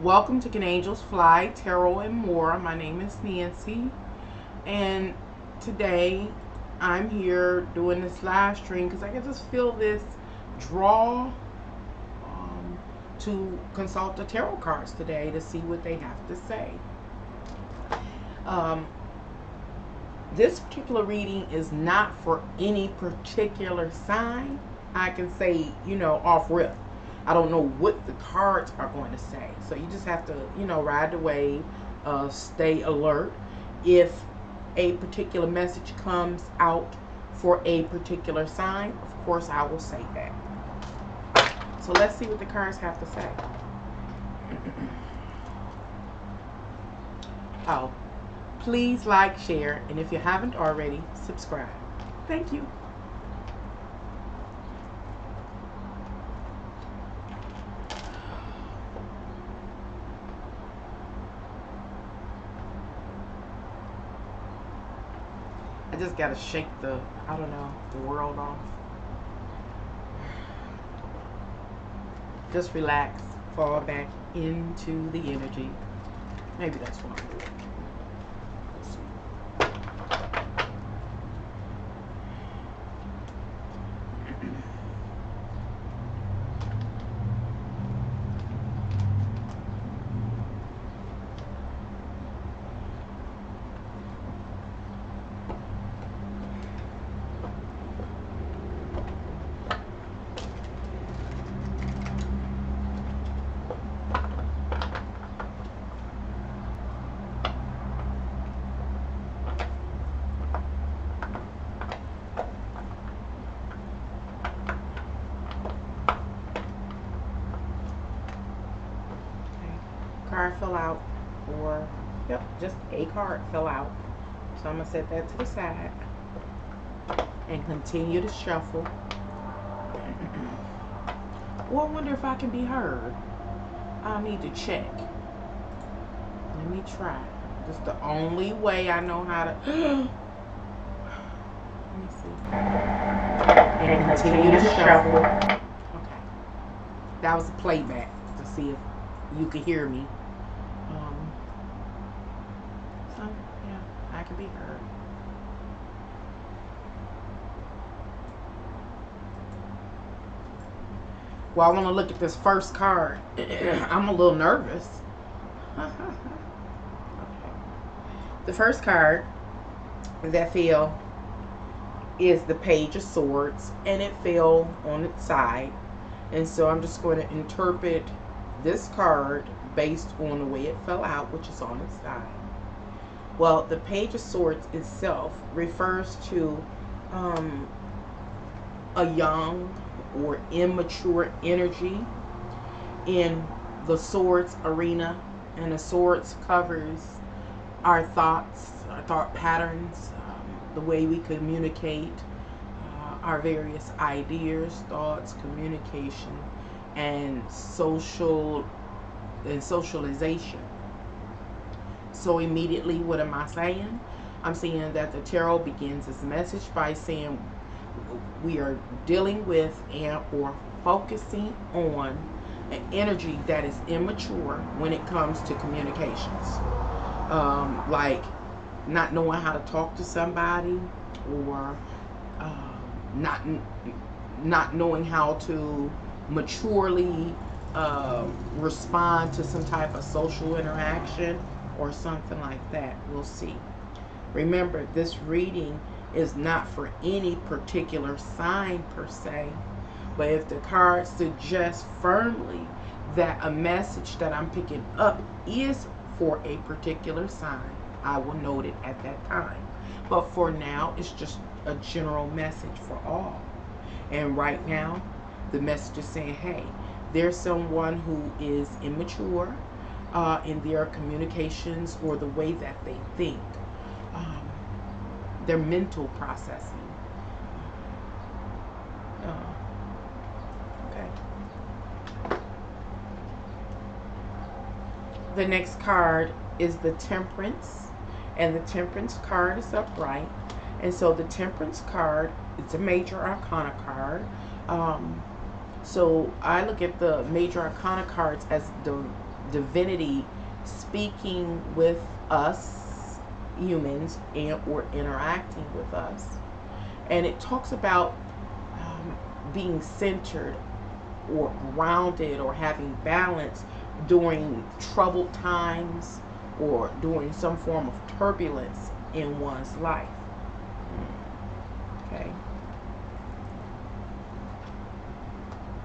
Welcome to Can Angels Fly, Tarot and More. My name is Nancy, and today I'm here doing this live stream because I can just feel this draw to consult the tarot cards today to see what they have to say. This particular reading is not for any particular sign. I can say, off rip. I don't know what the cards are going to say. So you just have to, ride the wave, stay alert. If a particular message comes out for a particular sign, of course I will say that. So let's see what the cards have to say. Oh, please like, share, and if you haven't already, subscribe. Thank you. I just gotta shake the world off. Just relax, fall back into the energy. Maybe that's what I'm doing. Card fell out, or just a card fell out. So I'm gonna set that to the side and continue to shuffle. Well, I wonder if I can be heard. I'll need to check. Let me try. This is the only way I know how to. Let me see. And continue to shuffle. Okay. That was a playback to see if you could hear me. So yeah, I can be heard. Well, I want to look at this first card. I'm a little nervous. Okay. The first card that fell is the Page of Swords, and it fell on its side. And so I'm just going to interpret this card based on the way it fell out, which is on its side. Well, the Page of Swords itself refers to a young or immature energy in the swords arena, and the swords covers our thoughts, our thought patterns, the way we communicate, our various ideas, thoughts, communication, and socialization. So immediately, what am I saying? I'm saying that the tarot begins its message by saying we are dealing with or focusing on an energy that is immature when it comes to communications. Like not knowing how to talk to somebody, or not knowing how to maturely respond to some type of social interaction or something like that. We'll see. Remember, this reading is not for any particular sign per se, but if the cards suggest firmly that a message that I'm picking up is for a particular sign, I will note it at that time. But for now, it's just a general message for all. And right now, the message is saying, hey, there's someone who is immature in their communications or the way that they think, their mental processing. Okay. The next card is the Temperance, and the Temperance card is upright. And so the Temperance card, it's a major arcana card. So I look at the major arcana cards as the divinity speaking with us humans and or interacting with us. And it talks about being centered or grounded or having balance during troubled times or during some form of turbulence in one's life. Okay.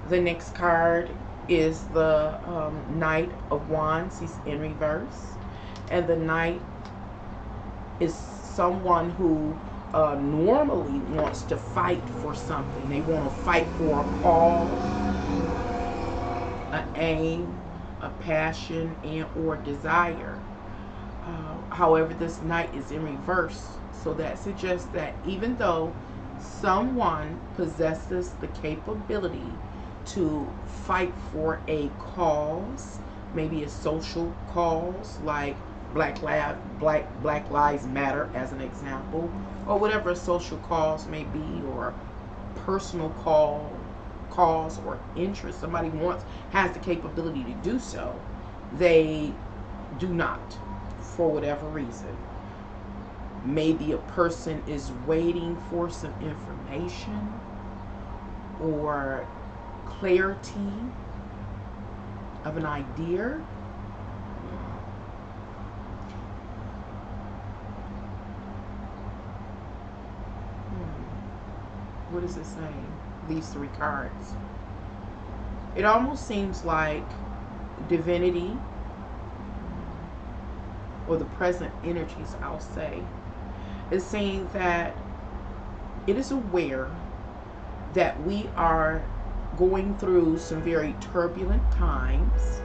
The next card is the Knight of Wands. He's in reverse. And the Knight is someone who normally wants to fight for something. They want to fight for a cause, an aim, a passion, and or desire. However, this Knight is in reverse. So that suggests that even though someone possesses the capability to fight for a cause, maybe a social cause like Black Lives Matter as an example, or whatever a social cause may be, or personal cause or interest somebody has the capability to do so, they do not, for whatever reason. Maybe a person is waiting for some information or clarity of an idea. What is it saying? These three cards. It almost seems like divinity, or the present energies, I'll say, is saying that it is aware that we are going through some very turbulent times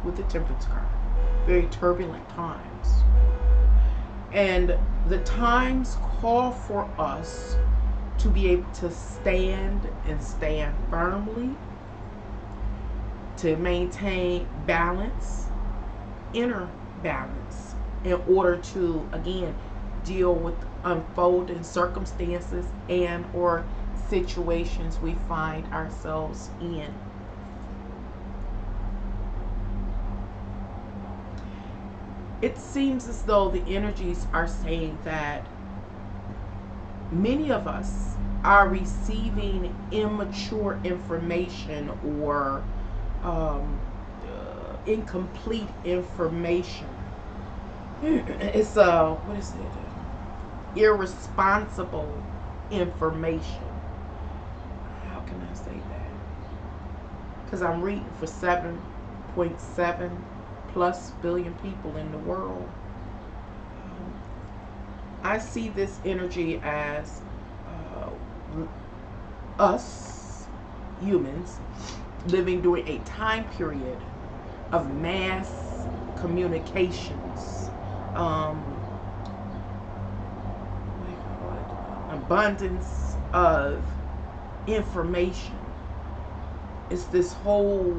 with the Temperance card. Very turbulent times. And the times call for us to be able to stand firmly, to maintain balance, inner balance, in order to, again, deal with unfolding circumstances and or situations we find ourselves in. It seems as though the energies are saying that many of us are receiving immature information or incomplete information. It's what is it? Irresponsible information. How can I say that? Because I'm reading for 7.7 plus billion people in the world. I see this energy as us humans living during a time period of mass communications, abundance of information. It's this whole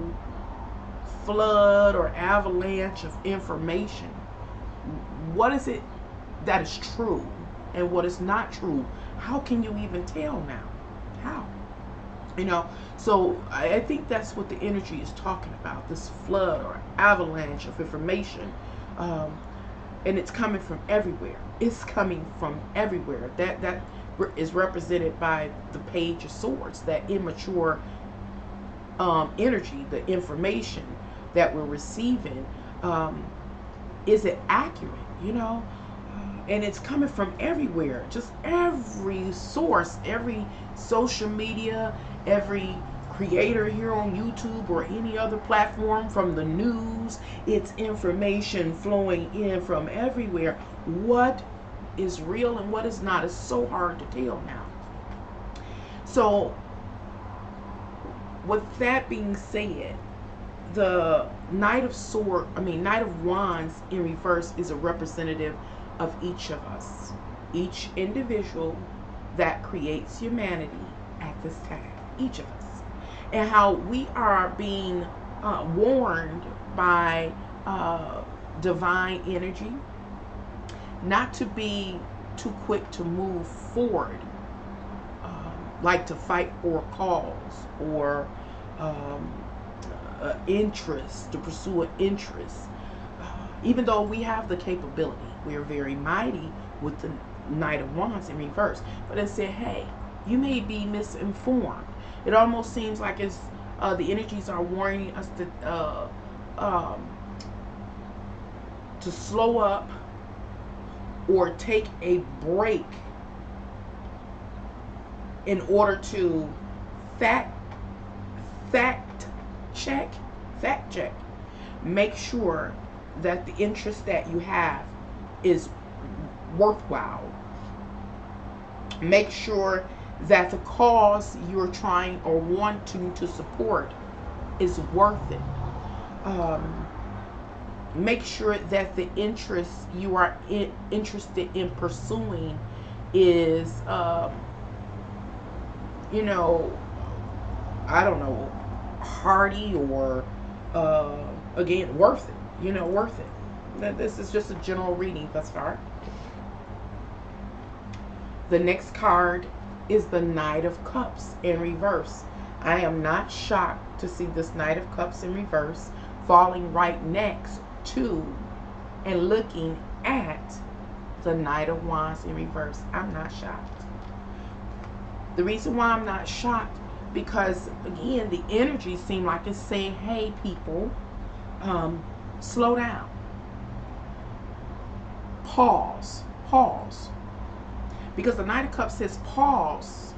flood or avalanche of information. What is it that is true and what is not true? How can you even tell now? How? You know, so I think that's what the energy is talking about, this flood or avalanche of information. And it's coming from everywhere. It's coming from everywhere. That is represented by the Page of Swords, that immature energy, the information that we're receiving. Is it accurate? You know? And it's coming from everywhere, just every source, every social media, every creator here on YouTube or any other platform, from the news. It's information flowing in from everywhere. What is real and what is not is so hard to tell now. So with that being said, the Knight of Wands in reverse is a representative of each of us, each individual that creates humanity at this time, each of us, and how we are being warned by divine energy not to be too quick to move forward, like to fight for a cause or interest, to pursue an interest. Even though we have the capability, we are very mighty with the Knight of Wands in reverse. But it said, hey, you may be misinformed. It almost seems like it's the energies are warning us to slow up or take a break in order to fact check, make sure that the interest that you have is worthwhile. Make sure that the cause you're trying or wanting to support is worth it. Make sure that the interest you are interested in pursuing is, you know, I don't know, hearty or, again, worth it. You know, worth it. This is just a general reading thus far. The next card is the Knight of Cups in reverse. I am not shocked to see this Knight of Cups in reverse falling right next to and looking at the Knight of Wands in reverse. I'm not shocked. The reason why I'm not shocked, because again, the energy seems like it's saying, hey people, slow down. Pause. Because the Knight of Cups says pause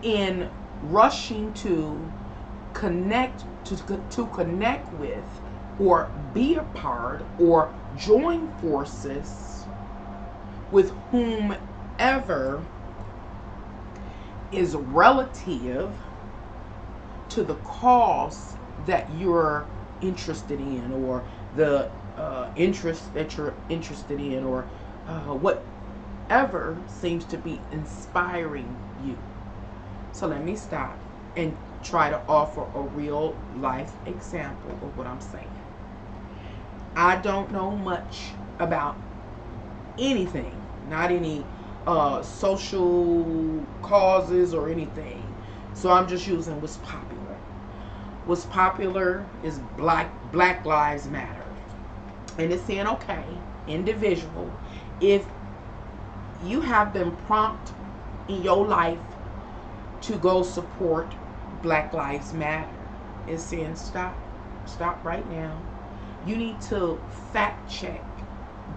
in rushing to connect with or be a part or join forces with whomever is relative to the cause that you're interested in, or the interest that you're interested in, or whatever seems to be inspiring you. So let me stop and try to offer a real life example of what I'm saying. I don't know much about anything, not any social causes or anything. So I'm just using what's popular. What's popular is Black Lives Matter. And it's saying, okay, individual, if you have been prompted in your life to go support Black Lives Matter, it's saying stop right now. You need to fact check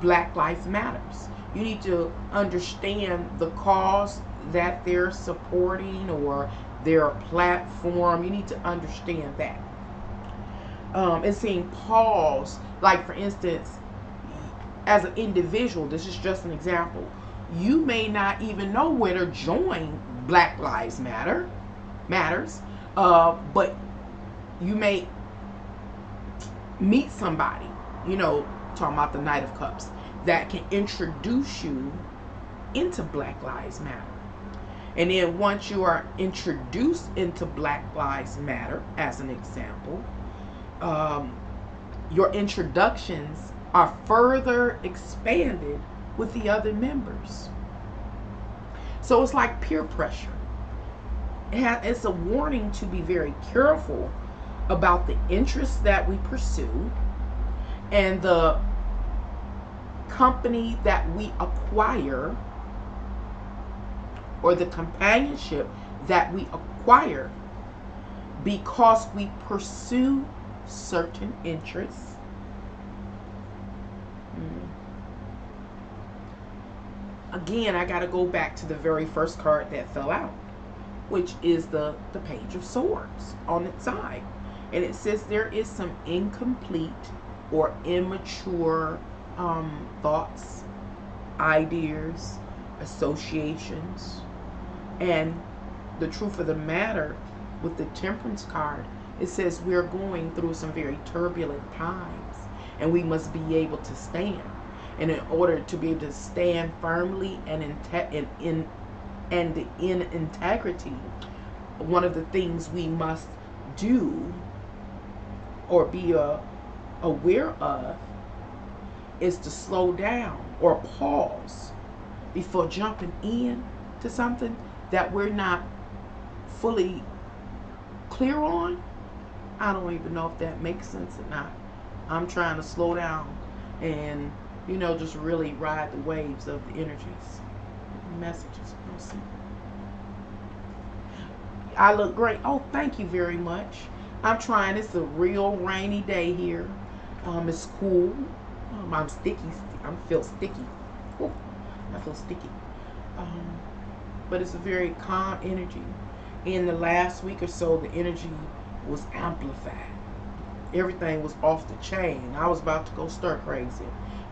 Black Lives Matters. You need to understand the cause that they're supporting or their platform. You need to understand that. It's saying pause. Like, for instance, as an individual, this is just an example, you may not even know where to join Black Lives Matters, but you may meet somebody, you know, talking about the Knight of Cups, that can introduce you into Black Lives Matter. And then once you are introduced into Black Lives Matter, as an example, your introductions are further expanded with the other members. So it's like peer pressure. It's a warning to be very careful about the interests that we pursue and the company that we acquire, or the companionship that we acquire because we pursue certain interests. Again, I got to go back to the very first card that fell out, which is the Page of Swords on its side. And it says there is some incomplete or immature thoughts, ideas, associations. And the truth of the matter with the Temperance card, it says we're going through some very turbulent times, and we must be able to stand. And in order to be able to stand firmly and in integrity, one of the things we must do or be aware of is to slow down or pause before jumping in to something that we're not fully clear on. I don't even know if that makes sense or not. I'm trying to slow down and, you know, just really ride the waves of the energies. Messages. We'll see. I look great. Oh, thank you very much. I'm trying. It's a real rainy day here. It's cool. I'm sticky. I feel sticky. Ooh, I feel sticky. But it's a very calm energy. In the last week or so, the energy was amplified. Everything was off the chain. I was about to go stir crazy,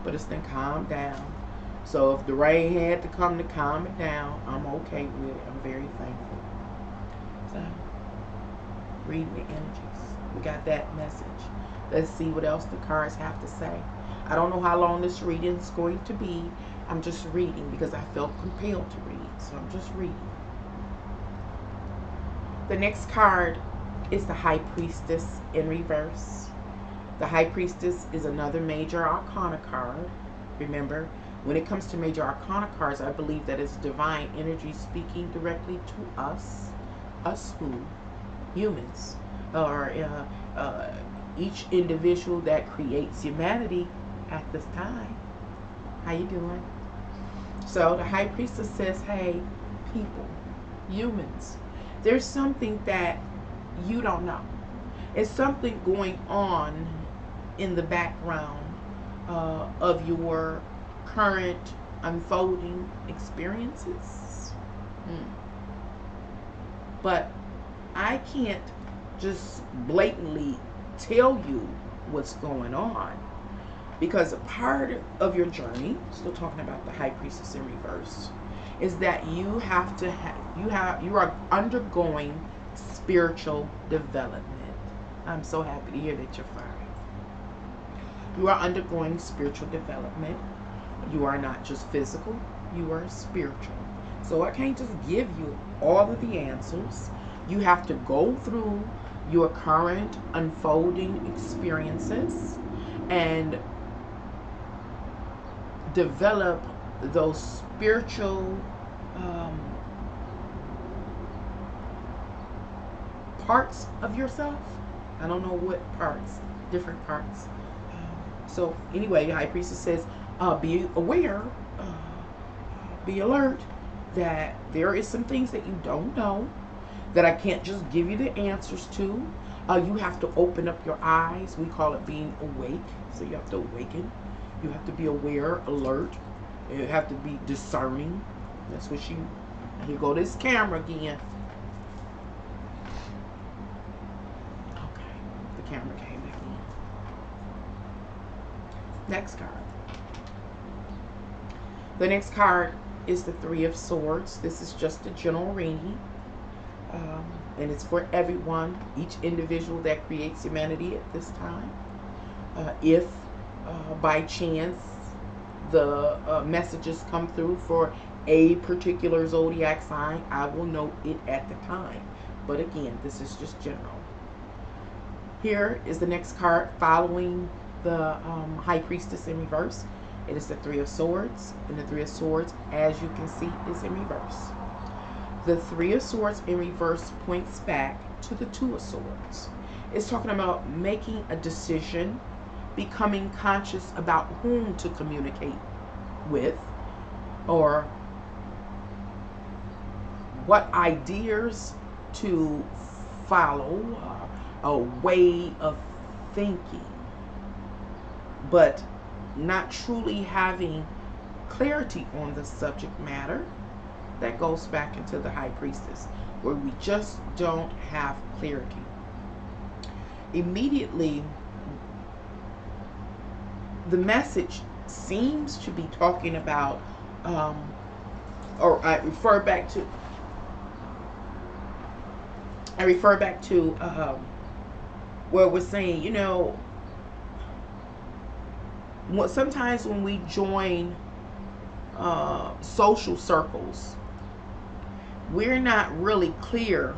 but it's then calmed down. So if the rain had to come to calm it down, I'm okay with it. I'm very thankful. So, reading the energies. We got that message. Let's see what else the cards have to say. I don't know how long this reading is going to be. I'm just reading because I felt compelled to read. So I'm just reading. The next card is the High Priestess in reverse. The High Priestess is another major arcana card. Remember, when it comes to major arcana cards, I believe that it's divine energy speaking directly to us. Us who? Humans. Or each individual that creates humanity at this time. How you doing? So the High Priestess says, hey, people, humans, there's something that you don't know. It's something going on in the background of your current unfolding experiences. But I can't just blatantly tell you what's going on, because a part of your journey, still talking about the High Priestess in reverse, is that you have to you are undergoing spiritual development. I'm so happy to hear that you're fine. You are undergoing spiritual development. You are not just physical, you are spiritual. So I can't just give you all of the answers. You have to go through your current unfolding experiences and develop those spiritual parts of yourself. I don't know what parts, different parts. So anyway, the High Priestess says, be aware, be alert that there is some things that you don't know, that I can't just give you the answers to. You have to open up your eyes. We call it being awake. So you have to awaken. You have to be aware, alert. You have to be discerning. That's what here go this camera again. Okay, the camera came back in. Next card. The next card is the Three of Swords. This is just a general reading. And it's for everyone, each individual that creates humanity at this time. If by chance the messages come through for a particular zodiac sign, I will note it at the time. But again, this is just general. Here is the next card following the High Priestess in reverse. It is the Three of Swords, and the Three of Swords, as you can see, is in reverse. The Three of Swords in reverse points back to the Two of Swords. It's talking about making a decision, becoming conscious about whom to communicate with, or what ideas to follow, a way of thinking, but not truly having clarity on the subject matter. That goes back into the High Priestess, where we just don't have clarity. Immediately, the message seems to be talking about, or I refer back to where we're saying, you know, sometimes when we join social circles, we're not really clear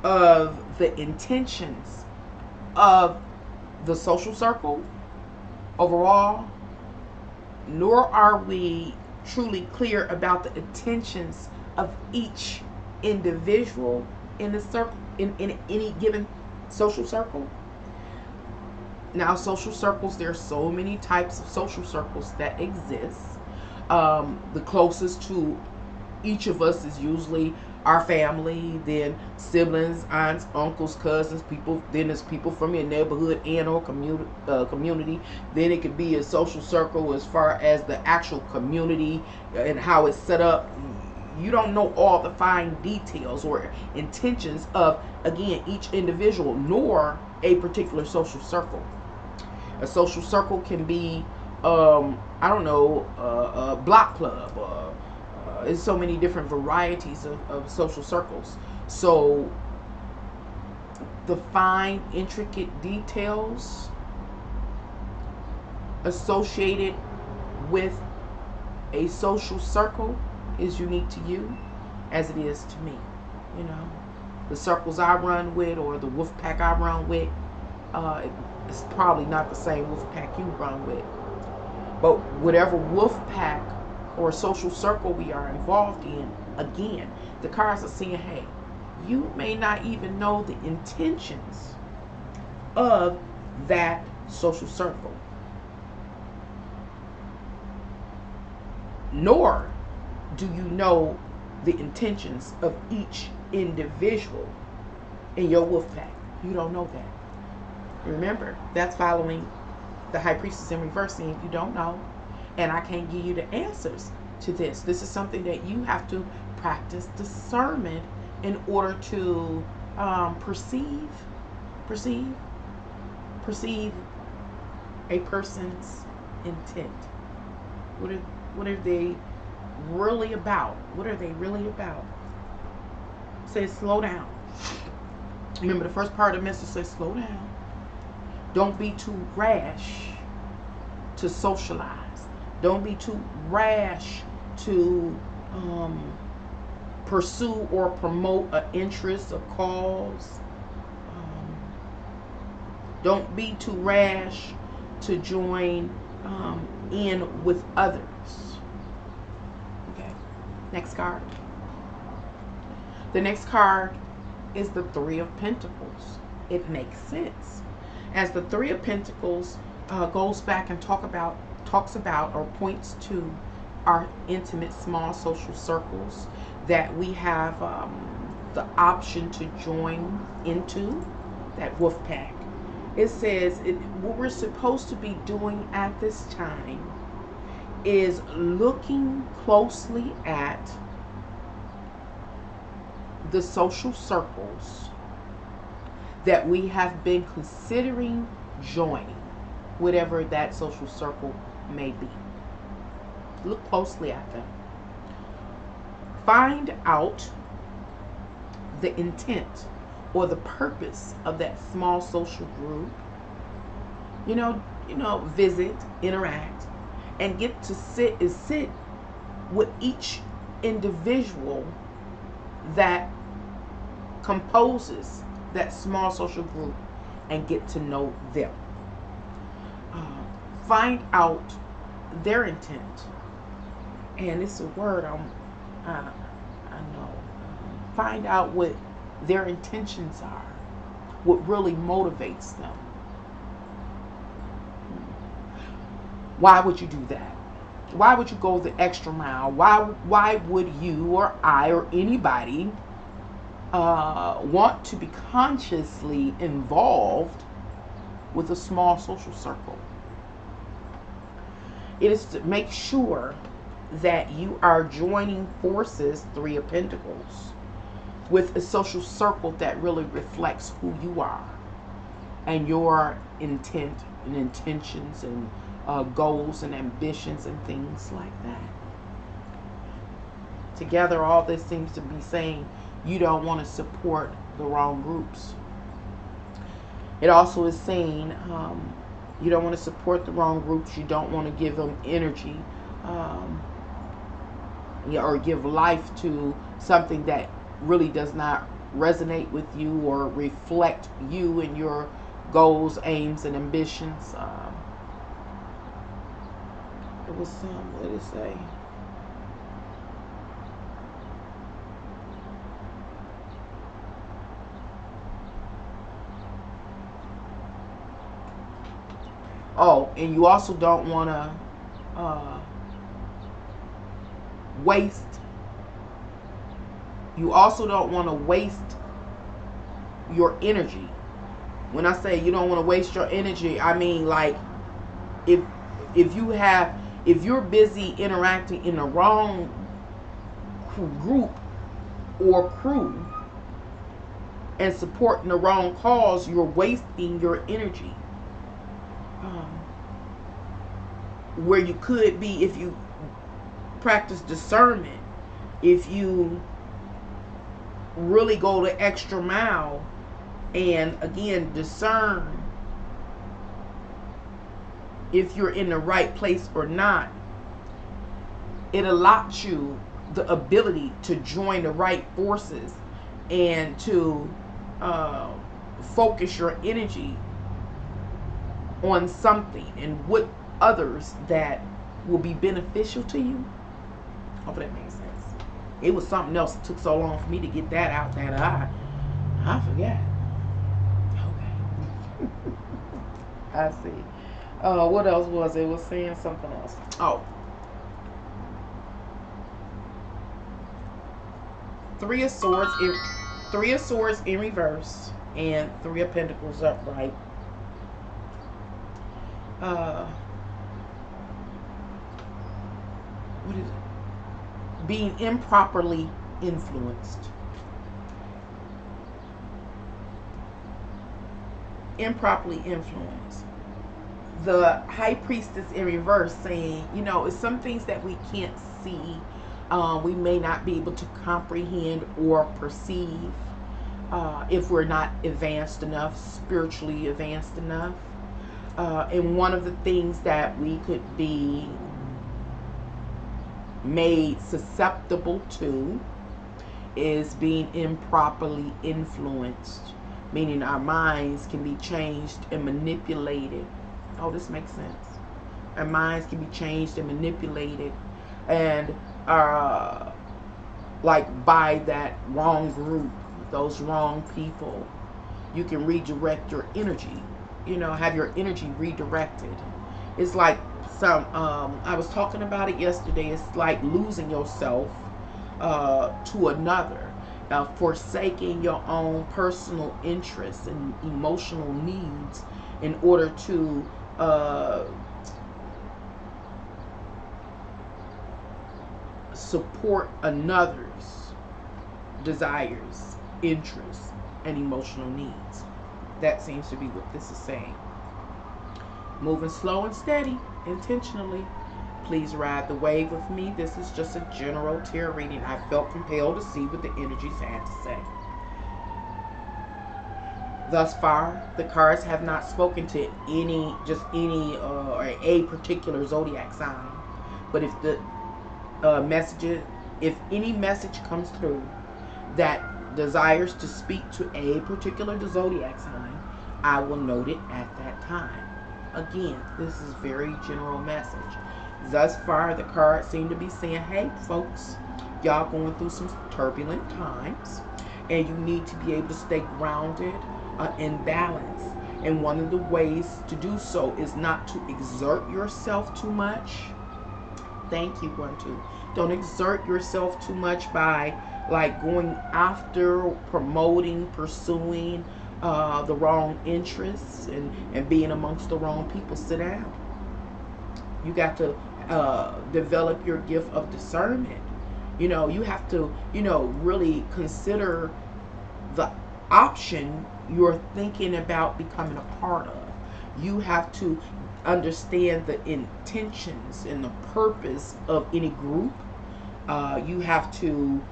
of the intentions of the social circle overall, nor are we truly clear about the intentions of each individual in the circle, in any given Social circle. Now, social circles, there's so many types of social circles that exist. The closest to each of us is usually our family, then siblings, aunts, uncles, cousins, people. Then there's people from your neighborhood and or community. Then it could be a social circle as far as the actual community and how it's set up. You don't know all the fine details or intentions of, again, each individual, nor a particular social circle. A social circle can be, I don't know, a block club. There's so many different varieties of social circles. So the fine, intricate details associated with a social circle is unique to you as it is to me. You know, the circles I run with or the wolf pack I run with, it's probably not the same wolf pack you run with. But whatever wolf pack or social circle we are involved in, again, the cards are saying, hey, you may not even know the intentions of that social circle, nor do you know the intentions of each individual in your wolf pack. You don't know that. Remember, that's following the High Priestess in reverse, saying you don't know, and I can't give you the answers to this. This is something that you have to practice discernment in order to perceive a person's intent. What are they really about? What are they really about? It says slow down. Remember, the first part of the message says slow down. Don't be too rash to socialize. Don't be too rash to pursue or promote an interest, a cause. Don't be too rash to join in with others. Okay, next card. The next card is the Three of Pentacles. It makes sense, as the Three of Pentacles goes back and talks about or points to our intimate small social circles that we have the option to join into, that wolf pack. It says what we're supposed to be doing at this time is looking closely at the social circles that we have been considering joining, whatever that social circle may be. Look closely at them. Find out the intent or the purpose of that small social group. You know, visit, interact, and get to sit with each individual that composes that small social group and get to know them. Find out their intent, and it's a word I know. Find out what their intentions are, what really motivates them. Why would you do that? Why would you go the extra mile? Why would you or I or anybody want to be consciously involved with a small social circle? It is to make sure that you are joining forces, Three of Pentacles, with a social circle that really reflects who you are and your intent and intentions and goals and ambitions and things like that. Together, all this seems to be saying you don't want to support the wrong groups. It also is saying you don't want to support the wrong groups. You don't want to give them energy or give life to something that really does not resonate with you or reflect you and your goals, aims, and ambitions. It was what did it say? Oh, and you also don't want to waste. You also don't want to waste your energy. When I say you don't want to waste your energy, I mean like if you're busy interacting in the wrong group or crew and supporting the wrong cause, you're wasting your energy. Where you could be, if you practice discernment, if you really go the extra mile and again discern if you're in the right place or not, it allows you the ability to join the right forces and to focus your energy on something and with others that will be beneficial to you. Hope that makes sense. It was something else that took so long for me to get that out that I forgot. Okay. I see. What else was it? It was saying something else. Oh. 3 of Swords in reverse and 3 of Pentacles upright. What is it? Being improperly influenced. Improperly influenced. The High Priestess in reverse saying, you know, it's some things that we can't see. We may not be able to comprehend or perceive if we're not advanced enough, spiritually advanced enough. And one of the things that we could be made susceptible to is being improperly influenced, meaning our minds can be changed and manipulated. Oh, this makes sense. Our minds can be changed and manipulated, and like by that wrong group, those wrong people. You can redirect your energy, you know, have your energy redirected. It's like I was talking about it yesterday. It's like losing yourself to another, forsaking your own personal interests and emotional needs in order to support another's desires, interests, and emotional needs. That seems to be what this is saying. Moving slow and steady, intentionally. Please ride the wave with me. This is just a general tarot reading. I felt compelled to see what the energies had to say. Thus far, the cards have not spoken to any or a particular zodiac sign. But if the if any message comes through that desires to speak to a particular zodiac sign, I will note it at that time. Again, this is very general message. Thus far, the cards seem to be saying, hey folks, y'all going through some turbulent times, and you need to be able to stay grounded and balanced. And one of the ways to do so is not to exert yourself too much. Thank you, 1, 2. Don't exert yourself too much by like going after, promoting, pursuing the wrong interests and being amongst the wrong people. Sit down. You got to develop your gift of discernment. You know, you have to, you know, really consider the option you're thinking about becoming a part of. You have to understand the intentions and the purpose of any group. You have to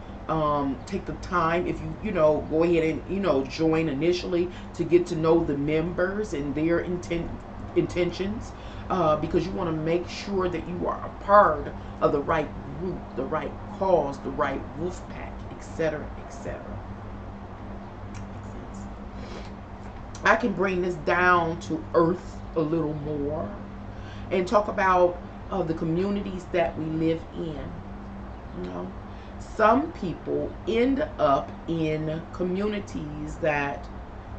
take the time, if you know, go ahead and, you know, join initially to get to know the members and their intentions, because you want to make sure that you are a part of the right group, the right cause, the right wolf pack, etc., etc. I can bring this down to earth a little more and talk about the communities that we live in. You know, some people end up in communities that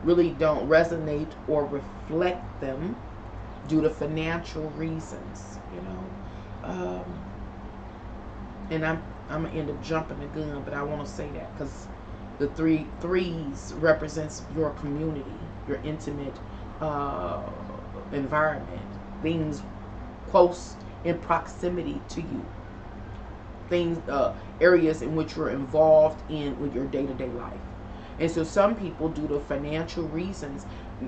really don't resonate or reflect them. due to financial reasons, and I'm gonna end up jumping the gun, but I want to say that because the threes represents your community, your intimate environment, things close in proximity to you, things, areas in which you're involved in with your day-to-day life. And so some people, due to financial reasons,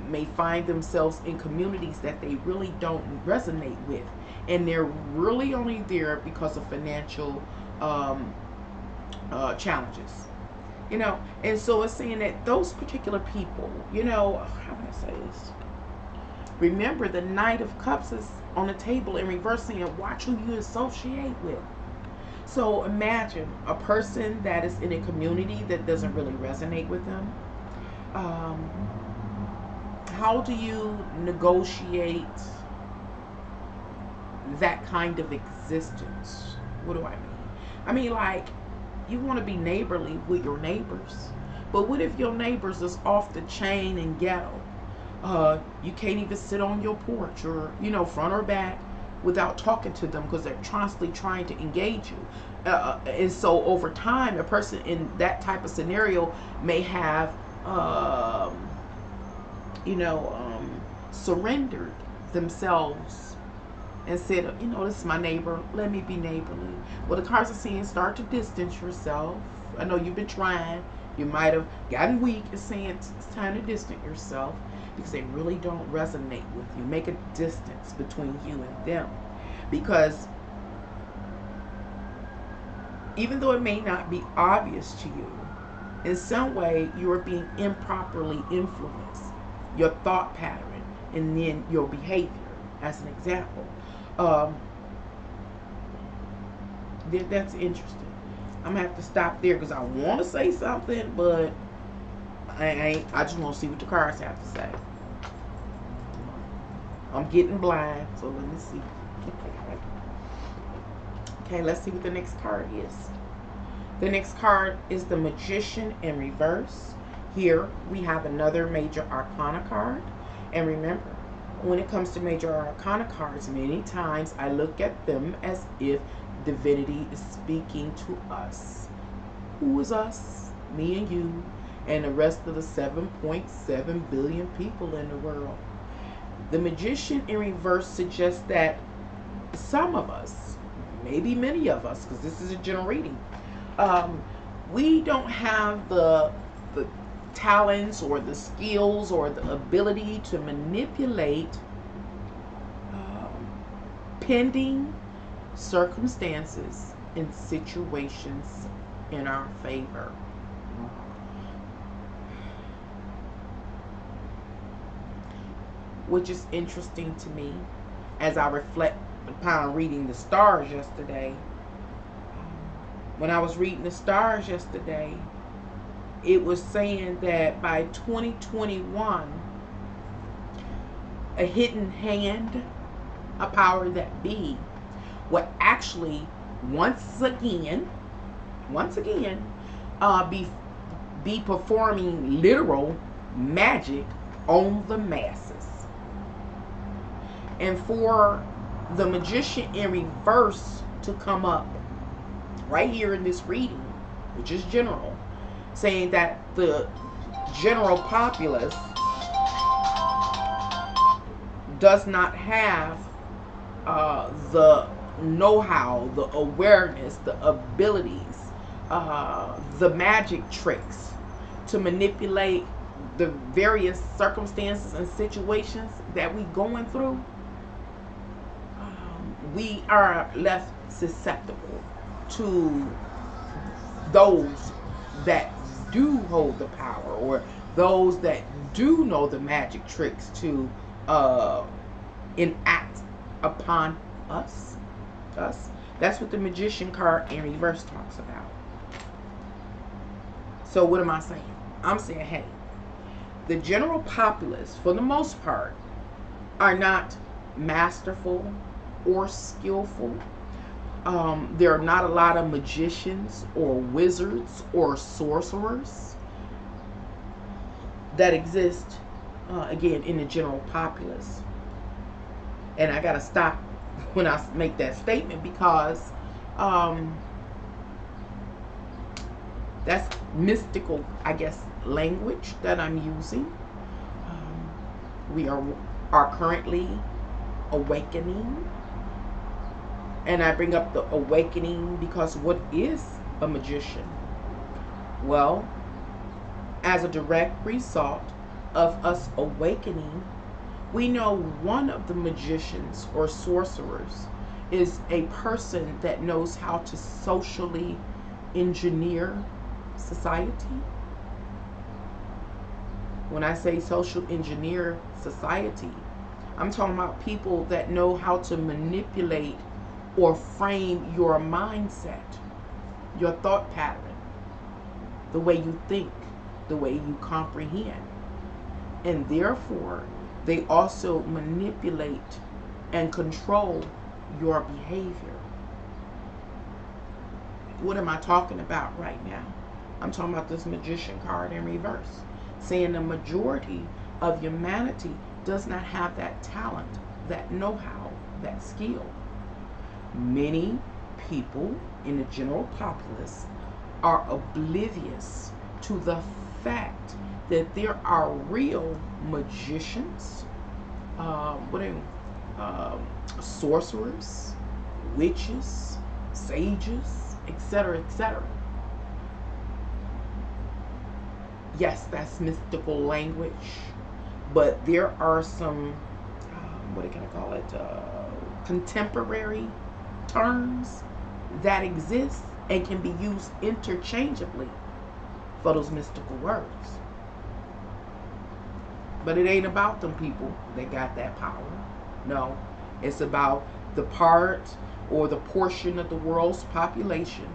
may find themselves in communities that they really don't resonate with, and they're really only there because of financial challenges, and so it's saying that those particular people, how can I say this? Remember, the Knight of Cups is on the table in reversing, and watch who you associate with. So imagine a person that is in a community that doesn't really resonate with them. How do you negotiate that kind of existence? What do I mean? I mean, like, you want to be neighborly with your neighbors, but what if your neighbors is off the chain and ghetto? You can't even sit on your porch or, front or back without talking to them because they're constantly trying to engage you. And so over time, a person in that type of scenario may have, surrendered themselves and said, this is my neighbor, let me be neighborly. Well, the cards are saying start to distance yourself. I know you've been trying. You might have gotten weak. It's saying it's time to distance yourself because they really don't resonate with you. Make a distance between you and them, because even though it may not be obvious to you, in some way you are being improperly influenced, your thought pattern and then your behavior, as an example. That's interesting. I'm gonna have to stop there because I want to say something, but I just want to see what the cards have to say. I'm getting blind, so let me see. Okay, let's see what the next card is. The next card is the Magician in reverse. Here we have another Major Arcana card. And remember, when it comes to Major Arcana cards, many times I look at them as if divinity is speaking to us. Who is us? Me and you, and the rest of the 7.7 billion people in the world. The Magician in reverse suggests that some of us, maybe many of us, because this is a general reading, we don't have the talents or the skills or the ability to manipulate pending circumstances and situations in our favor. Which is interesting to me as I reflect upon reading the stars yesterday. When I was reading the stars yesterday, it was saying that by 2021, a hidden hand, a power that be, will actually once again be performing literal magic on the masses. And for the Magician in reverse to come up right here in this reading, which is general, saying that the general populace does not have the know-how, the awareness, the abilities, the magic tricks to manipulate the various circumstances and situations that we going through. We are left susceptible to those that do hold the power, or those that do know the magic tricks to enact upon us. That's what the Magician card in reverse talks about. So what am I saying? I'm saying, hey, the general populace, for the most part, are not masterful or skillful. There are not a lot of magicians or wizards or sorcerers that exist, again, in the general populace. And I got to stop when I make that statement, because that's mystical, I guess, language that I'm using. We are currently awakening. And I bring up the awakening because what is a magician? Well, as a direct result of us awakening, we know one of the magicians or sorcerers is a person that knows how to socially engineer society. When I say social engineer society, I'm talking about people that know how to manipulate or frame your mindset, your thought pattern, the way you think, the way you comprehend. And therefore, they also manipulate and control your behavior. What am I talking about right now? I'm talking about this magician card in reverse, saying the majority of humanity does not have that talent, that know-how, that skill. Many people in the general populace are oblivious to the fact that there are real magicians, sorcerers, witches, sages, etc., etc. Yes, that's mystical language, but there are some, what can I call it, contemporary terms that exist and can be used interchangeably for those mystical words. But it ain't about them people that got that power. No, it's about the part or the portion of the world's population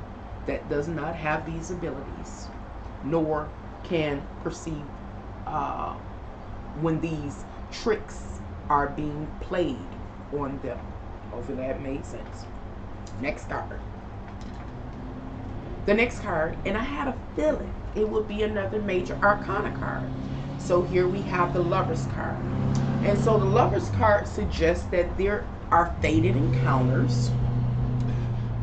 that does not have these abilities, nor can perceive when these tricks are being played on them. Hopefully that made sense. Next card. The next card, and I had a feeling it would be another major arcana card. So here we have the Lover's card. And so the Lover's card suggests that there are fated encounters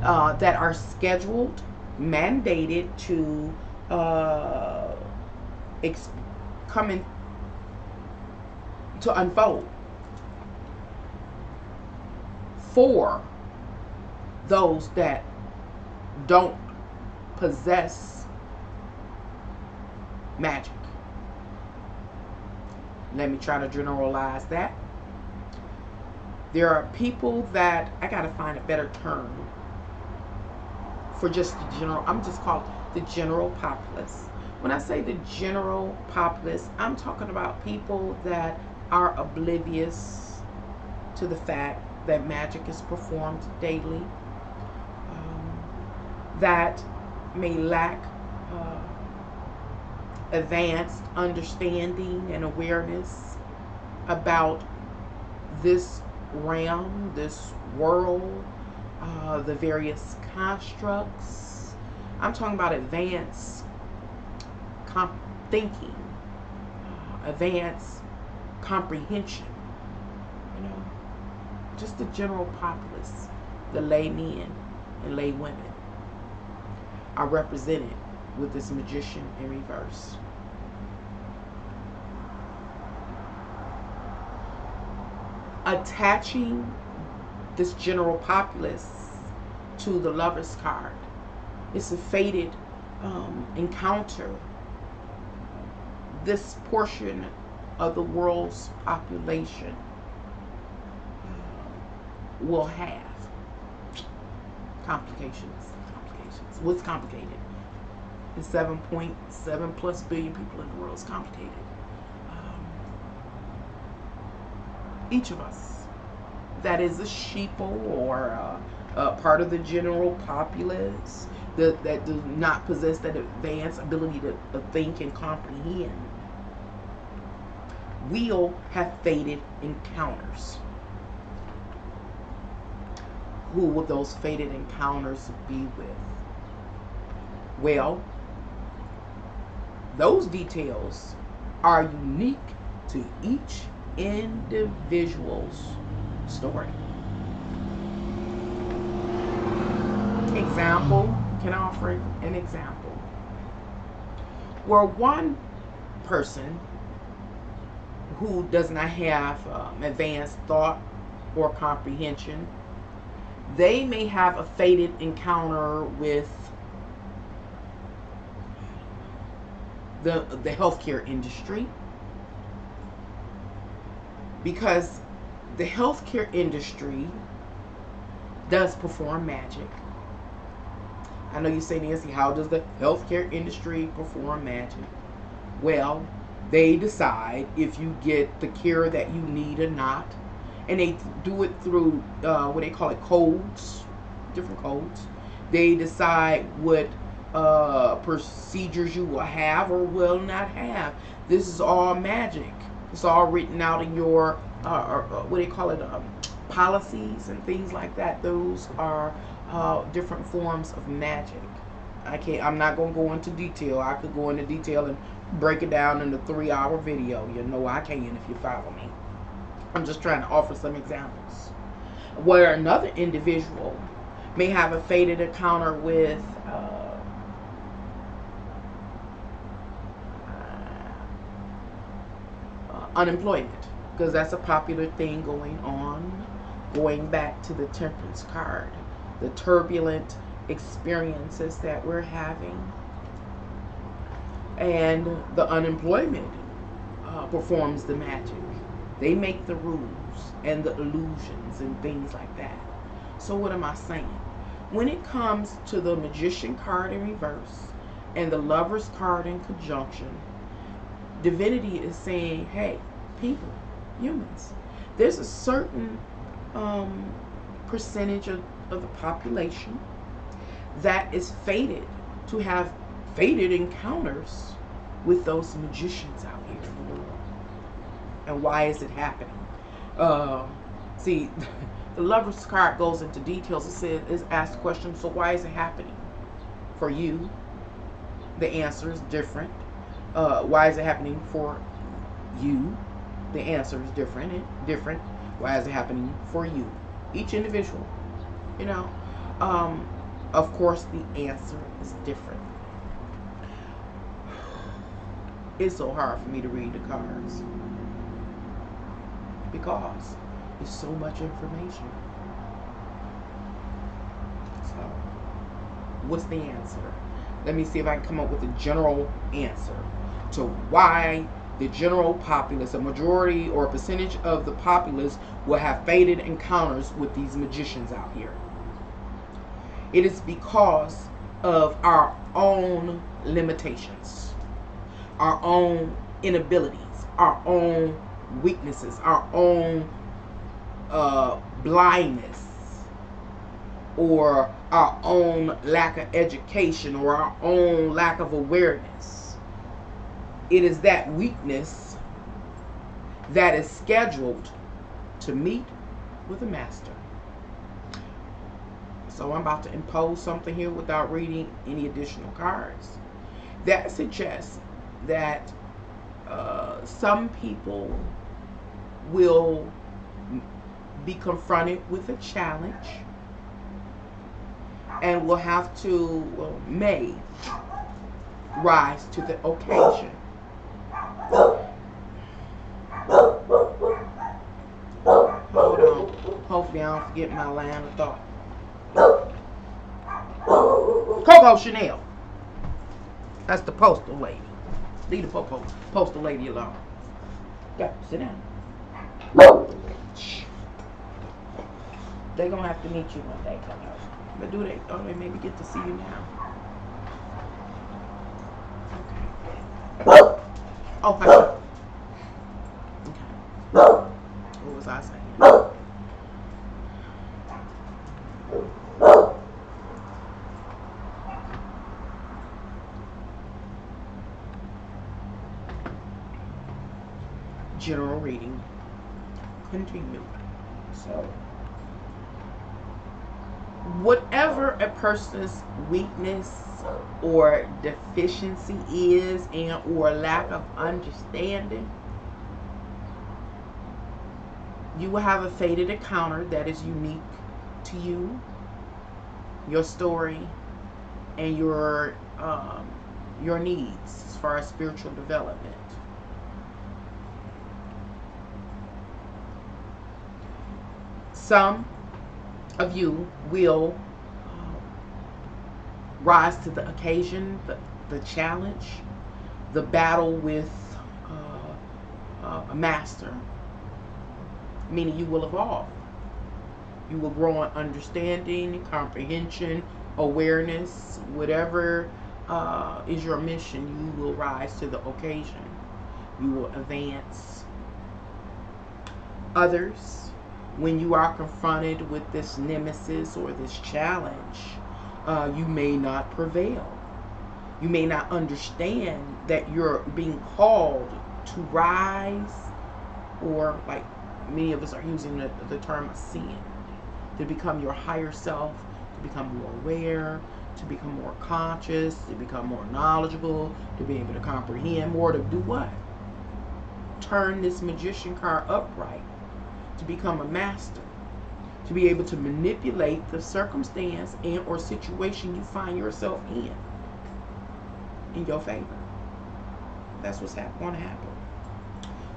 that are scheduled, mandated to to unfold for those that don't possess magic. Let me try to generalize that. There are people that, I gotta find a better term for just the general, I'm just called the general populace. When I say the general populace, I'm talking about people that are oblivious to the fact that magic is performed daily, that may lack advanced understanding and awareness about this realm, this world, the various constructs. I'm talking about advanced thinking, advanced comprehension, you know, just the general populace, the laymen and lay women are represented with this magician in reverse. Attaching this general populace to the Lover's card, it's a fated encounter this portion of the world's population will have. Complications. What's complicated? The 7.7 plus billion people in the world is complicated. Each of us that is a sheeple or part of the general populace that do not possess that advanced ability to think and comprehend will have fated encounters. Who will those fated encounters be with? Well, those details are unique to each individual's story. Example, can I offer an example? Where one person who does not have advanced thought or comprehension, they may have a fated encounter with the healthcare industry, because the healthcare industry does perform magic. I know you say, Nancy, how does the healthcare industry perform magic? Well, they decide if you get the care that you need or not, and they do it through what they call it codes, different codes. They decide what procedures you will have or will not have. This is all magic. It's all written out in your what they call it, policies and things like that. Those are different forms of magic. I'm not gonna go into detail. I could go into detail and break it down in a 3-hour video. You know I can if you follow me. I'm just trying to offer some examples where another individual may have a fated encounter with unemployment, because that's a popular thing going on, going back to the Temperance card, the turbulent experiences that we're having. And the unemployment performs the magic. They make the rules and the illusions and things like that. So what am I saying? When it comes to the Magician card in reverse and the Lover's card in conjunction, Divinity is saying, hey, people, humans, there's a certain percentage of the population that is fated to have fated encounters with those magicians out here in the world. And why is it happening? See, the Lover's card goes into details. It says, it asks the question, so why is it happening? For you, the answer is different. Why is it happening for you? The answer is different. Why is it happening for you? Each individual, you know. Of course, the answer is different. It's so hard for me to read the cards because it's so much information. So, what's the answer? Let me see if I can come up with a general answer to why the general populace, a majority or a percentage of the populace, will have fated encounters with these magicians out here. It is because of our own limitations, our own inabilities, our own weaknesses, our own blindness, or our own lack of education, or our own lack of awareness. It is that weakness that is scheduled to meet with a master. So I'm about to impose something here without reading any additional cards. That suggests that some people will be confronted with a challenge and will have to, may rise to the occasion. Hold on. Hopefully I don't forget my line of thought. Coco Chanel. That's the postal lady. Leave the postal lady alone. Go, sit down. They're going to have to meet you one day, Coco. But do they? Oh, they maybe get to see you now. Okay. Oh, hi. Okay. What was I saying? General reading. Continue. So, whatever a person's weakness or deficiency is, and or lack of understanding, You will have a fated encounter that is unique to you, your story, and your needs as far as spiritual development. Some of you will rise to the occasion, the challenge, the battle with a master, meaning you will evolve. You will grow in understanding, comprehension, awareness, whatever is your mission, you will rise to the occasion. You will advance. Others, when you are confronted with this nemesis or this challenge, you may not prevail. You may not understand that you're being called to rise, or like many of us are using the term ascend, to become your higher self, to become more aware, to become more conscious, to become more knowledgeable, to be able to comprehend more, to do what? Turn this magician card upright, to become a master, to be able to manipulate the circumstance and or situation you find yourself in your favor. That's what's going to happen.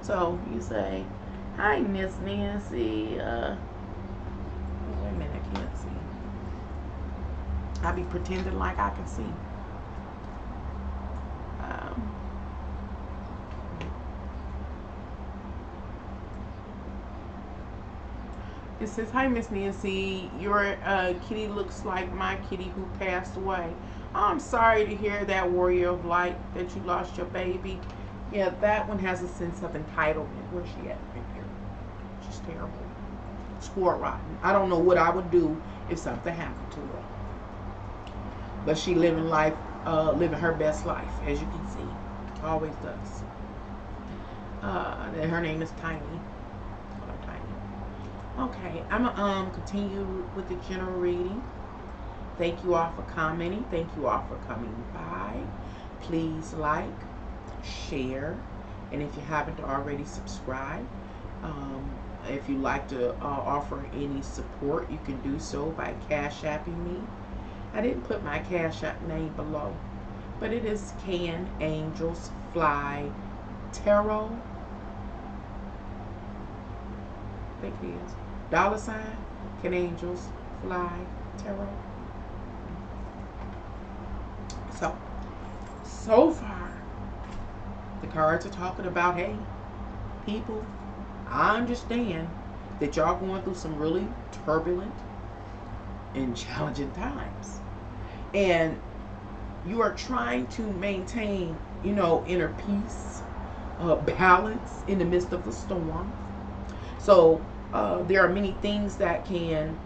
So you say, hi, Miss Nancy. Wait a minute, I can't see. I be pretending like I can see. It says, hi, Miss Nancy. Your kitty looks like my kitty who passed away. I'm sorry to hear that, warrior of light, that you lost your baby. Yeah, that one has a sense of entitlement. Where's she at? Right here. She's terrible. Spoiled rotten. I don't know what I would do if something happened to her. But she living life, living her best life, as you can see. Always does. And her name is Tiny. Okay, I'm gonna continue with the general reading. Thank you all for commenting. Thank you all for coming by. Please like, share, and if you haven't already, subscribe. If you'd like to offer any support, you can do so by Cash Apping me. I didn't put my Cash App name below, but it is Can Angels Fly Tarot. I think it is. $, Can Angels Fly Tarot. So far, the cards are talking about, hey, people, I understand that y'all going through some really turbulent and challenging times. And you are trying to maintain, inner peace, balance in the midst of the storm. So there are many things that can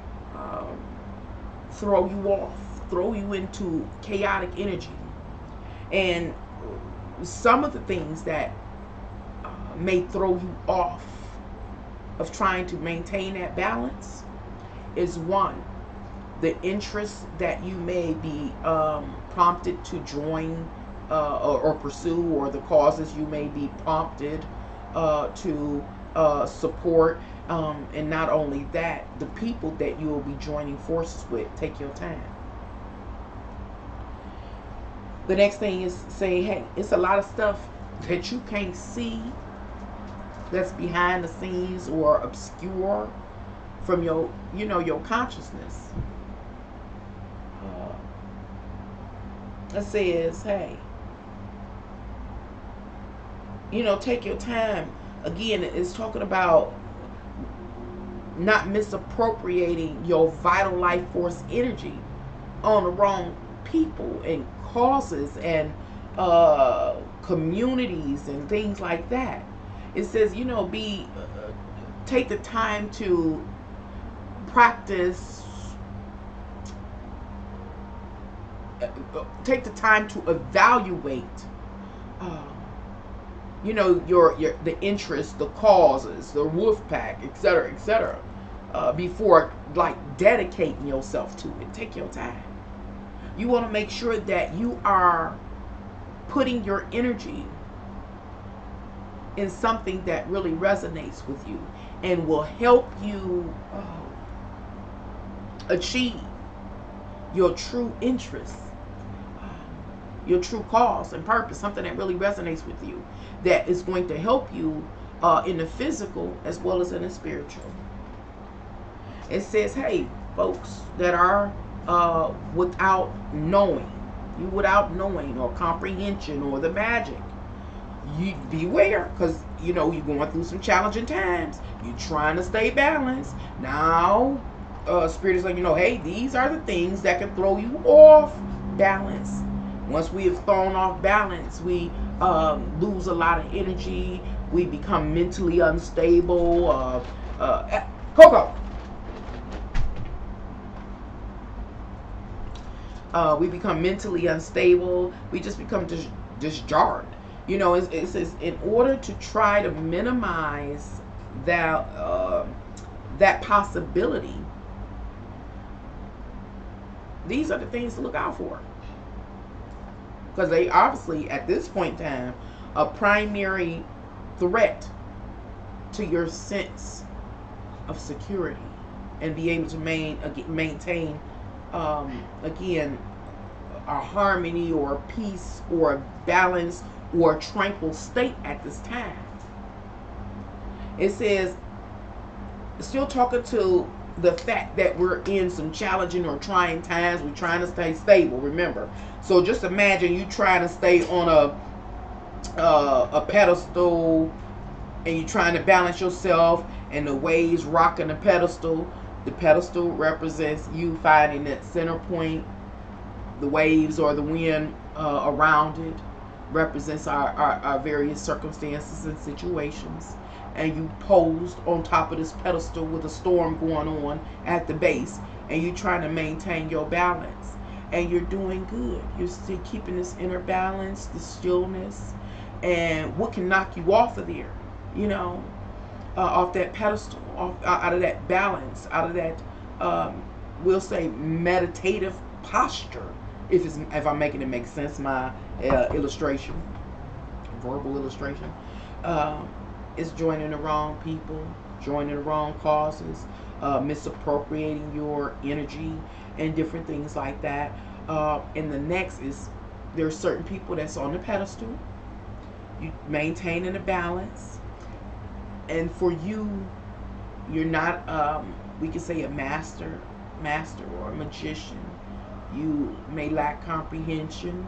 throw you off, throw you into chaotic energy. And some of the things that may throw you off of trying to maintain that balance is, one, the interest that you may be prompted to join or pursue, or the causes you may be prompted to support. And not only that, the people that you will be joining forces with. Take your time. The next thing is saying, hey, it's a lot of stuff that you can't see, that's behind the scenes or obscure from your, your consciousness. It says, hey, take your time. Again, it's talking about not misappropriating your vital life force energy on the wrong people and causes and communities and things like that. It says, take the time to practice, take the time to evaluate the interests, the causes, the wolf pack, etc., before dedicating yourself to it. Take your time. You want to make sure that you are putting your energy in something that really resonates with you and will help you achieve your true interests, your true cause and purpose, something that really resonates with you, that is going to help you in the physical as well as in the spiritual. It says, hey, folks that are without knowing, you without knowing or comprehension or the magic, you beware, because you know you're going through some challenging times. You're trying to stay balanced. Now, Spirit is letting you know, hey, these are the things that can throw you off balance. Once we have thrown off balance, we lose a lot of energy. We become mentally unstable. Coco. We become mentally unstable. We just become disjarred. You know, it says in order to try to minimize that that possibility, these are the things to look out for, because they obviously at this point in time a primary threat to your sense of security and be able to maintain again a harmony or peace or balance or tranquil state at this time. It says, still talking to the fact that we're in some challenging or trying times. We're trying to stay stable, remember. So just imagine you trying to stay on a pedestal and you're trying to balance yourself and the waves rocking the pedestal. The pedestal represents you finding that center point. The waves or the wind around it represents our various circumstances and situations. And you posed on top of this pedestal with a storm going on at the base, and you're trying to maintain your balance, and you're doing good. You're still keeping this inner balance, the stillness, and what can knock you off of there, you know, off that pedestal, out of that balance, out of that we'll say meditative posture, if I'm making it make sense, my illustration, verbal illustration. Is joining the wrong people, joining the wrong causes, misappropriating your energy, and different things like that. And the next is, there's certain people that's on the pedestal, you maintaining a balance, and for you, you're not, we could say a master or a magician. You may lack comprehension,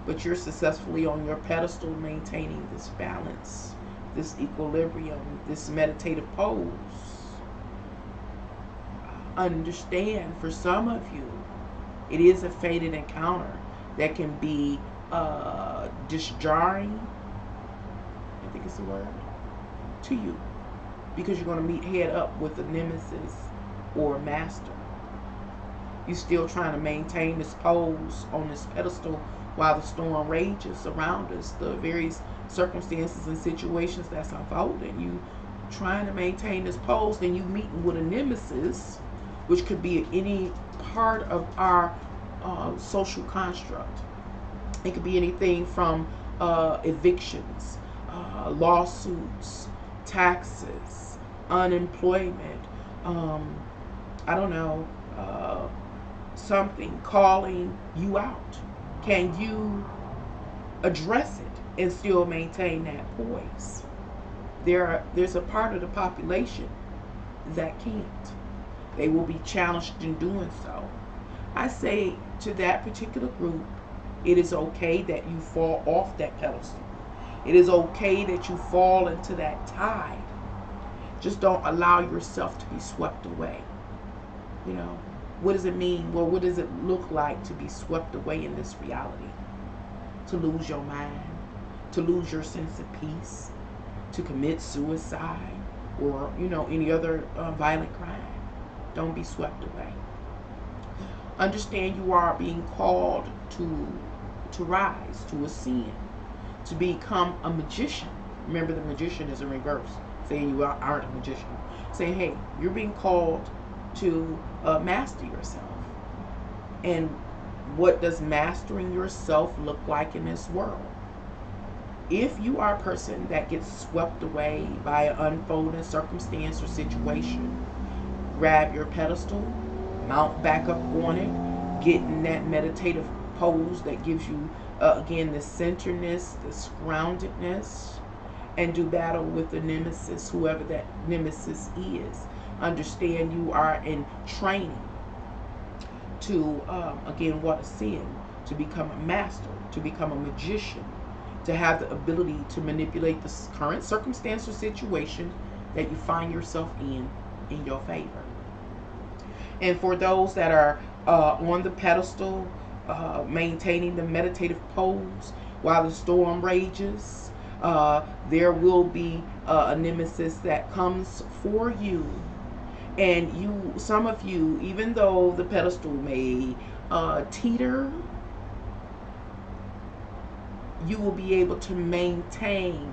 but you're successfully on your pedestal maintaining this balance, this equilibrium, this meditative pose. Understand, for some of you, it is a fated encounter that can be disjarring, I think it's the word, to you, because you're going to meet head up with a nemesis or a master. You're still trying to maintain this pose on this pedestal while the storm rages around us, the various circumstances and situations that's unfolding. You trying to maintain this pose, then you meeting with a nemesis, which could be any part of our social construct. It could be anything from evictions, lawsuits, taxes, unemployment, I don't know, something calling you out. Can you address it and still maintain that poise? There's a part of the population that can't. They will be challenged in doing so. I say to that particular group, it is okay that you fall off that pedestal. It is okay that you fall into that tide. Just don't allow yourself to be swept away. You know, what does it mean? Well, what does it look like to be swept away in this reality? To lose your mind, to lose your sense of peace, to commit suicide, or, you know, any other violent crime. Don't be swept away. Understand you are being called to rise, to ascend, to become a magician. Remember, the magician is in reverse, saying you aren't a magician. Saying, hey, you're being called to master yourself. And what does mastering yourself look like in this world? If you are a person that gets swept away by an unfolding circumstance or situation, grab your pedestal, mount back up on it, get in that meditative pose that gives you, again, the centeredness, this groundedness, and do battle with the nemesis, whoever that nemesis is. Understand you are in training to, again, what ascend, to become a master, to become a magician, to have the ability to manipulate the current circumstance or situation that you find yourself in your favor. And for those that are on the pedestal, maintaining the meditative pose while the storm rages, there will be a nemesis that comes for you. And you, some of you, even though the pedestal may teeter, you will be able to maintain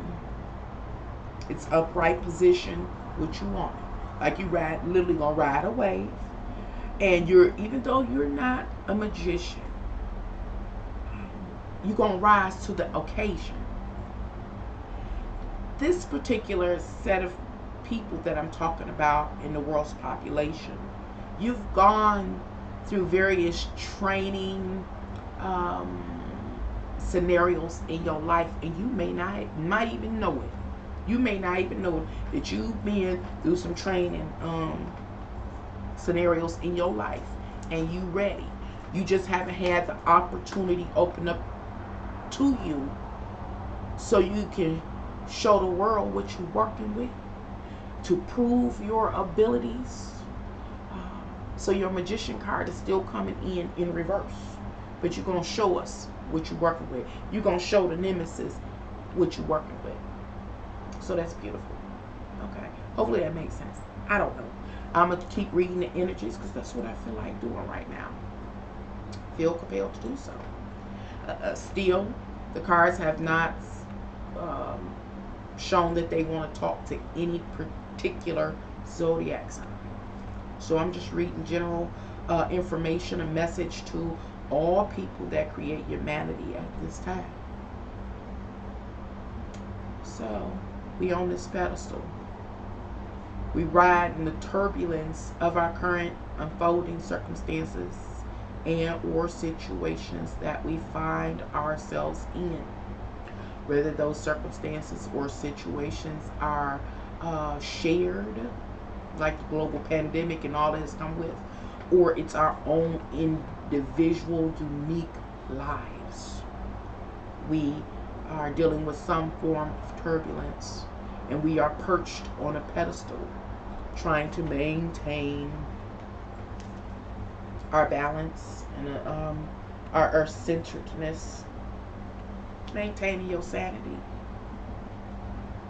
its upright position, which you want. Like you literally gonna ride a wave. And even though you're not a magician, you're gonna rise to the occasion. This particular set of people that I'm talking about in the world's population, you've gone through various training scenarios in your life, and you might even know it. You may not even know that you've been through some training scenarios in your life, and you ready. You just haven't had the opportunity open up to you so you can show the world what you're working with, to prove your abilities. So your magician card is still coming in reverse, but you're going to show us what you're working with. You're going to show the nemesis what you're working with. So that's beautiful. Okay, hopefully that makes sense. I don't know. I'm going to keep reading the energies because that's what I feel like doing right now. Feel compelled to do so. Still, the cards have not shown that they want to talk to any particular zodiac sign. So I'm just reading general information, a message to all people that create humanity at this time. So we on this pedestal. We ride in the turbulence of our current unfolding circumstances and or situations that we find ourselves in. Whether those circumstances or situations are shared, like the global pandemic and all that has come with, or it's our own individual, unique lives. We are dealing with some form of turbulence, and we are perched on a pedestal, trying to maintain our balance and our centeredness, maintaining your sanity.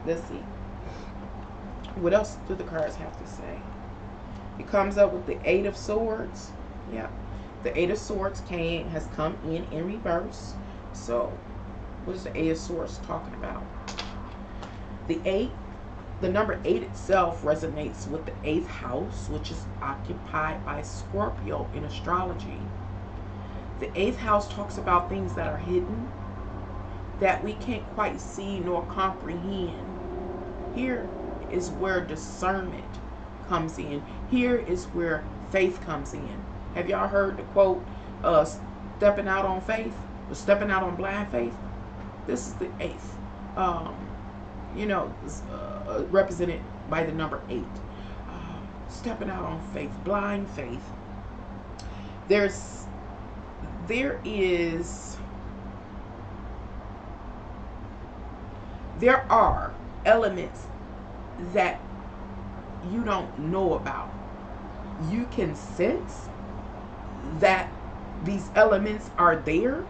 Let's see. What else do the cards have to say? It comes up with the Eight of Swords. Yeah. The Eight of Swords has come in reverse. So, what is the Eight of Swords talking about? The number 8 itself resonates with the 8th house, which is occupied by Scorpio in astrology. The 8th house talks about things that are hidden, that we can't quite see nor comprehend. Here is where discernment comes in. Here is where faith comes in. Have y'all heard the quote, stepping out on faith, or stepping out on blind faith? This is the 8th. Represented by the number 8. Stepping out on faith, blind faith. There are elements that you don't know about. You can sense that these elements are there,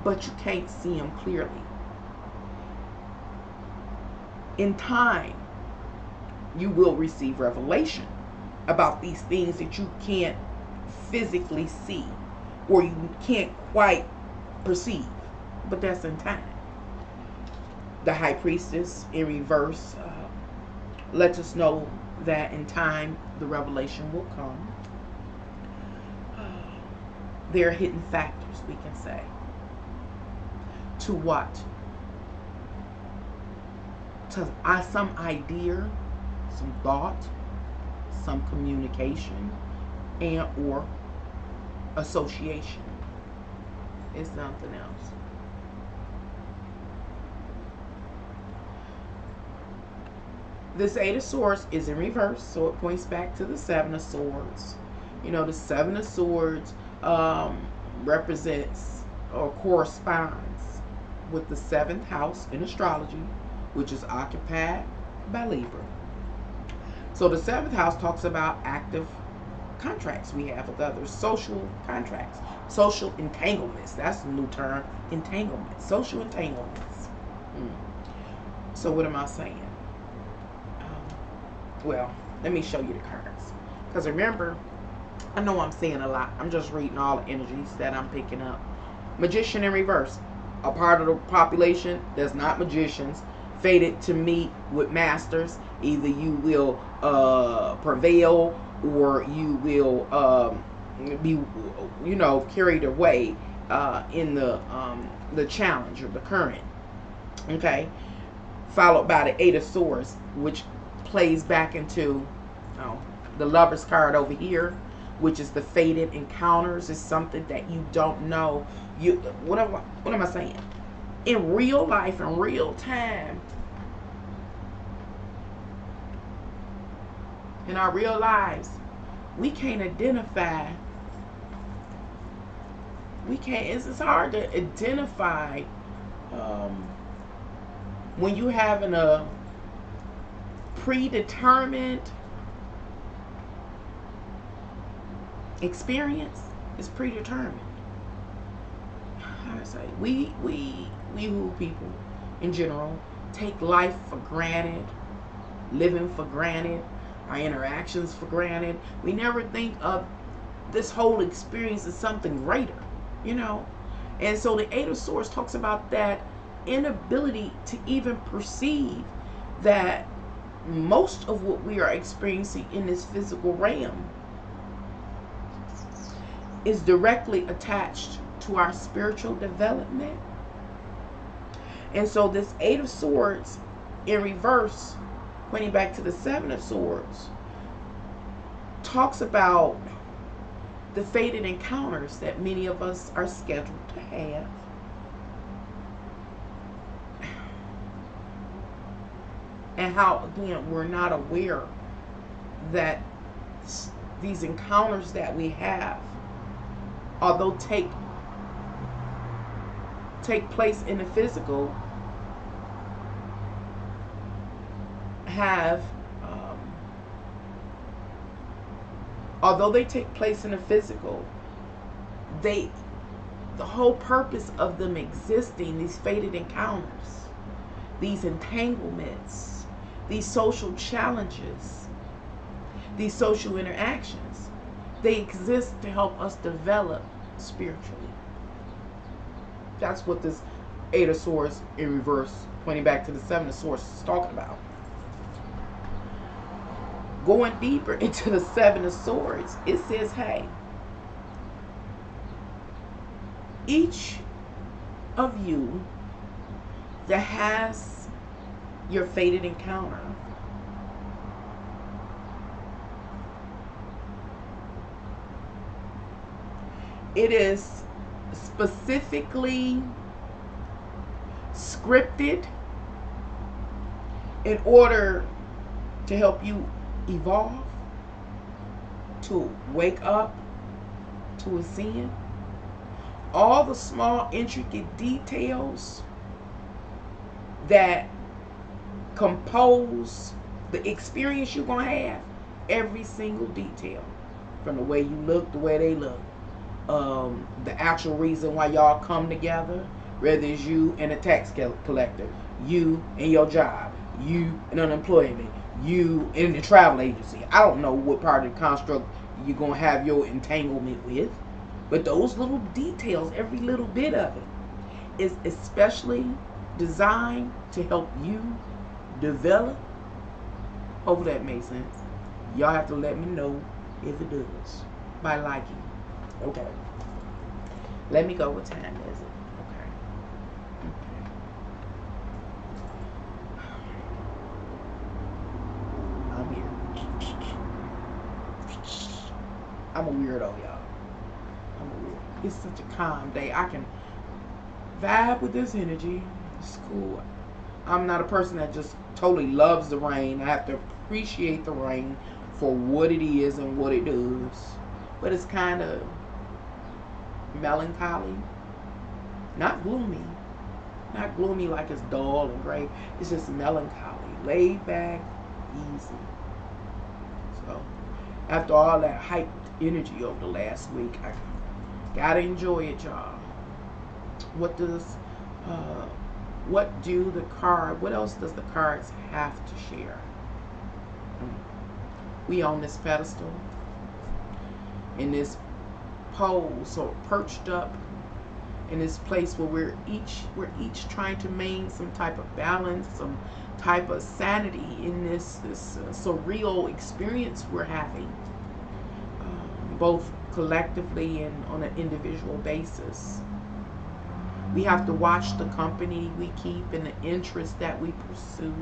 but you can't see them clearly. In time, you will receive revelation about these things that you can't physically see or you can't quite perceive, but that's in time. The High Priestess in reverse lets us know that in time the revelation will come. There are hidden factors, we can say, to what? some idea, some thought, some communication, and or association. It's something else. This Eight of Swords is in reverse, so it points back to the Seven of Swords. You know, the Seven of Swords represents or corresponds with the 7th house in astrology, which is occupied by Libra. So the 7th house talks about active contracts we have with others, social contracts, social entanglements. That's a new term, entanglement, social entanglements. So what am I saying? Well, let me show you the cards. Because remember, I know I'm saying a lot. I'm just reading all the energies that I'm picking up. Magician in reverse. A part of the population that's not magicians, fated to meet with masters. Either you will prevail or you will be, you know, carried away in the challenge or the current. Okay. Followed by the Eight of Swords, which plays back into the Lover's card over here, which is the fated encounters. Is something that you don't know. What am I saying? In real life, in real time, in our real lives, we can't identify. It's hard to identify when you're having a predetermined experience. Is predetermined. How do I say? We who people in general take life for granted, living for granted, our interactions for granted. We never think of this whole experience as something greater, you know. And so the Eight of Swords talks about that inability to even perceive that most of what we are experiencing in this physical realm is directly attached to our spiritual development. And so this Eight of Swords in reverse, pointing back to the Seven of Swords, talks about the fated encounters that many of us are scheduled to have. And how, again, we're not aware that these encounters that we have, although take place in the physical, have, although they take place in the physical, the whole purpose of them existing, these fated encounters, these entanglements, these social challenges, these social interactions, they exist to help us develop spiritually. That's what this Eight of Swords in reverse, pointing back to the Seven of Swords, is talking about. Going deeper into the Seven of Swords, it says, hey, each of you that has your fated encounter, it is specifically scripted in order to help you evolve, to wake up, to ascend. All the small intricate details that compose the experience you're going to have, every single detail, from the way you look, the way they look, the actual reason why y'all come together, whether it's you and a tax collector, you and your job, you and unemployment, you and the travel agency. I don't know what part of the construct you're going to have your entanglement with, but those little details, every little bit of it, is especially designed to help you develop. Hope that makes sense. Y'all have to let me know if it does by liking. Okay. Let me go. What time is it? Okay. I'm a weirdo, y'all. I'm a weirdo. It's such a calm day. I can vibe with this energy. It's cool. I'm not a person that just totally loves the rain. I have to appreciate the rain for what it is and what it does. But it's kind of melancholy. Not gloomy. Not gloomy like it's dull and gray. It's just melancholy. Laid back, easy. So, after all that hyped energy over the last week, I gotta enjoy it, y'all. What do the card, what else does the cards have to share? We on this pedestal, in this pose, or perched up in this place where we're each trying to maintain some type of balance, some type of sanity in this surreal experience we're having, both collectively and on an individual basis. We have to watch the company we keep and the interests that we pursue.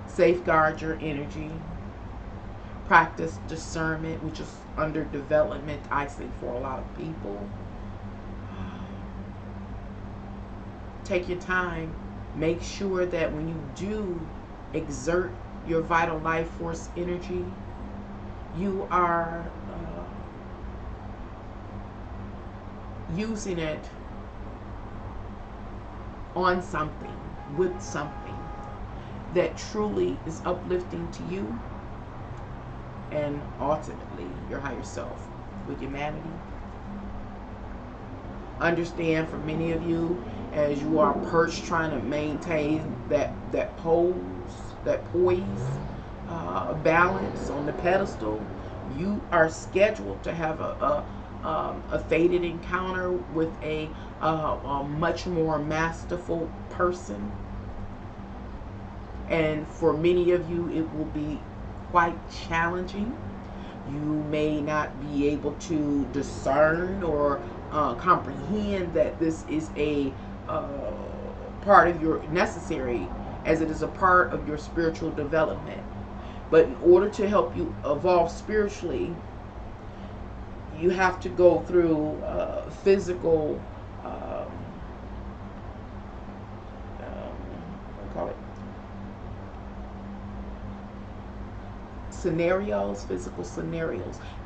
Safeguard your energy. Practice discernment, which is under development, I think, for a lot of people. Take your time. Make sure that when you do exert your vital life force energy, you are using it on something, with something that truly is uplifting to you and ultimately your higher self, with humanity. Understand, for many of you, as you are perched trying to maintain that pose, that poise, balance on the pedestal, you are scheduled to have a fated encounter with a much more masterful person. And for many of you, it will be quite challenging. You may not be able to discern or comprehend that this is a part of your necessary, as it is a part of your spiritual development. But in order to help you evolve spiritually, you have to go through physical scenarios,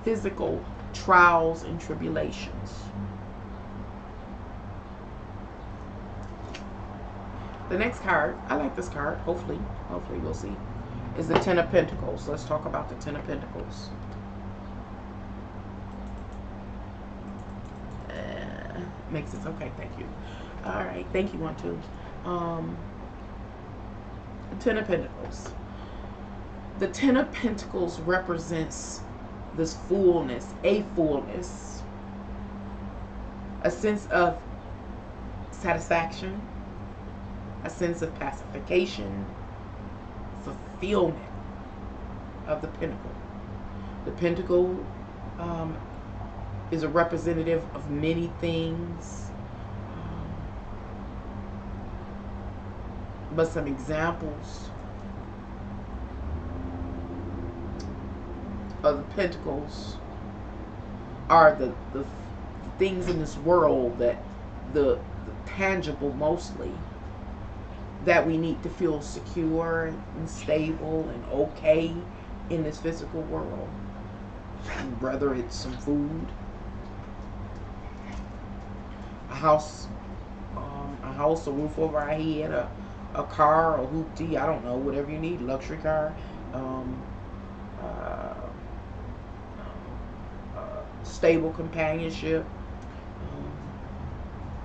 physical trials and tribulations. The next card, I like this card, hopefully we'll see, is the Ten of Pentacles. Let's talk about the Ten of Pentacles. Makes sense. Okay, thank you. All right, thank you, 1, 2. The Ten of Pentacles. The Ten of Pentacles represents this fullness, a sense of satisfaction, a sense of pacification, fulfillment of the Pentacle. The Pentacle is a representative of many things, but some examples of the Pentacles are the things in this world, that the tangible mostly, that we need to feel secure and stable and okay in this physical world. Whether it's some food, a house, a roof over our head, a car, a hoopty, I don't know, whatever you need, luxury car, stable companionship.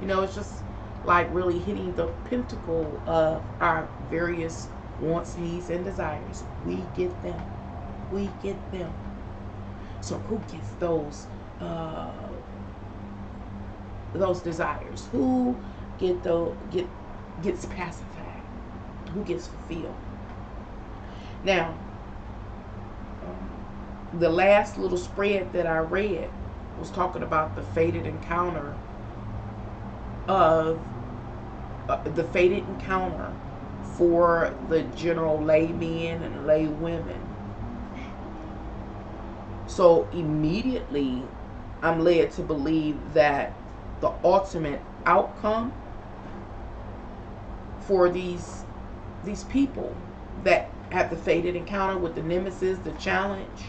You know, it's just like really hitting the pinnacle of our various wants, needs, and desires. We get them. So who gets those desires? Who gets pacified? Who gets fulfilled? Now, the last little spread that I read was talking about the fated encounter of the fated encounter for the general laymen and lay women. So immediately I'm led to believe that the ultimate outcome for these people that have the fated encounter with the nemesis, the challenge,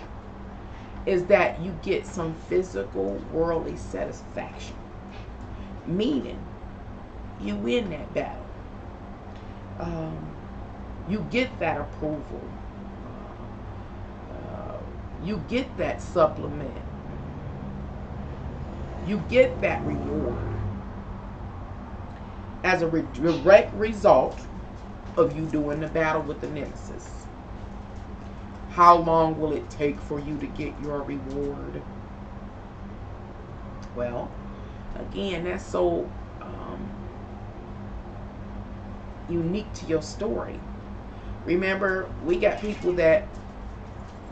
is that you get some physical worldly satisfaction. Meaning, you win that battle. You get that approval. You get that supplement. You get that reward as a direct result of you doing the battle with the nemesis. How long will it take for you to get your reward? Well, again, that's so unique to your story. Remember, we got people that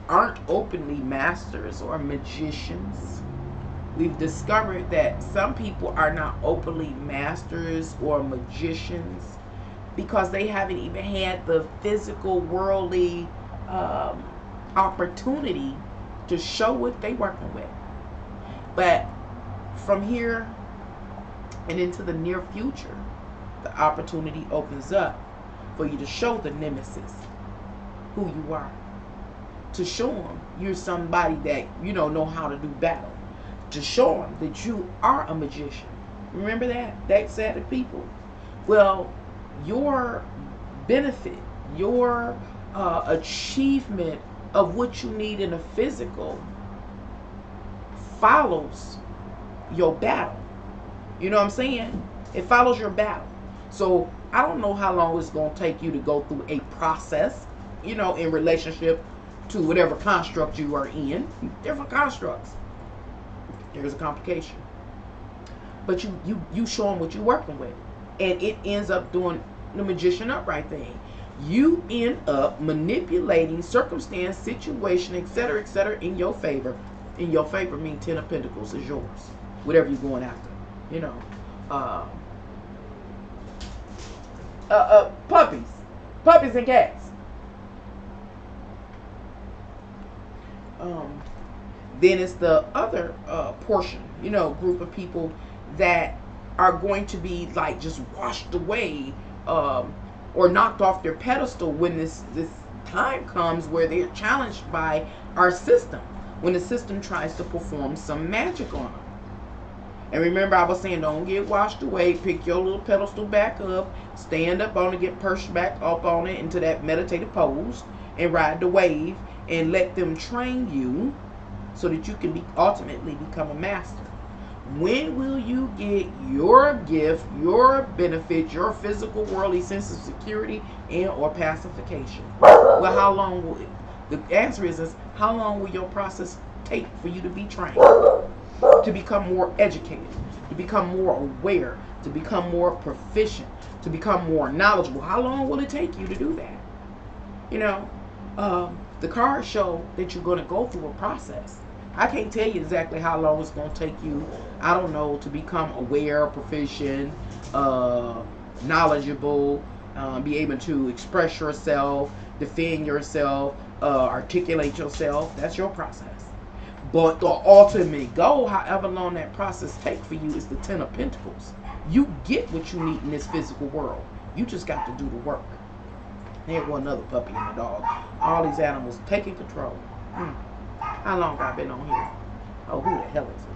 aren't openly masters or magicians. We've discovered that some people are not openly masters or magicians because they haven't even had the physical, worldly opportunity to show what they're working with. But from here and into the near future, the opportunity opens up for you to show the nemesis who you are. To show them you're somebody that know how to do battle. To show them that you are a magician. Remember that said to people. Well, your benefit, your achievement of what you need in the physical follows your battle. You know what I'm saying? It follows your battle. So I don't know how long it's going to take you to go through a process, in relationship to whatever construct you are in. Different constructs. There's a complication. But you show them what you're working with. And it ends up doing the magician upright thing. You end up manipulating circumstance, situation, etc., in your favor. In your favor means 10 of Pentacles is yours. Whatever you're going after. Puppies and cats. Then it's the other portion, group of people that are going to be like just washed away or knocked off their pedestal when this time comes where they're challenged by our system, when the system tries to perform some magic on them. And remember, I was saying, don't get washed away. Pick your little pedestal back up, stand up on it, get perched back up on it into that meditative pose, and ride the wave, and let them train you so that you can ultimately become a master. When will you get your gift, your benefit, your physical, worldly sense of security and or pacification? Well, how long will it? The answer is how long will your process take for you to be trained? To become more educated, to become more aware, to become more proficient, to become more knowledgeable. How long will it take you to do that? The cards show that you're going to go through a process. I can't tell you exactly how long it's going to take you, I don't know, to become aware, proficient, knowledgeable, be able to express yourself, defend yourself, articulate yourself. That's your process. But the ultimate goal, however long that process takes for you, is the 10 of Pentacles. You get what you need in this physical world. You just got to do the work. There was another puppy and a dog. All these animals taking control. How long have I been on here? Oh, who the hell is it?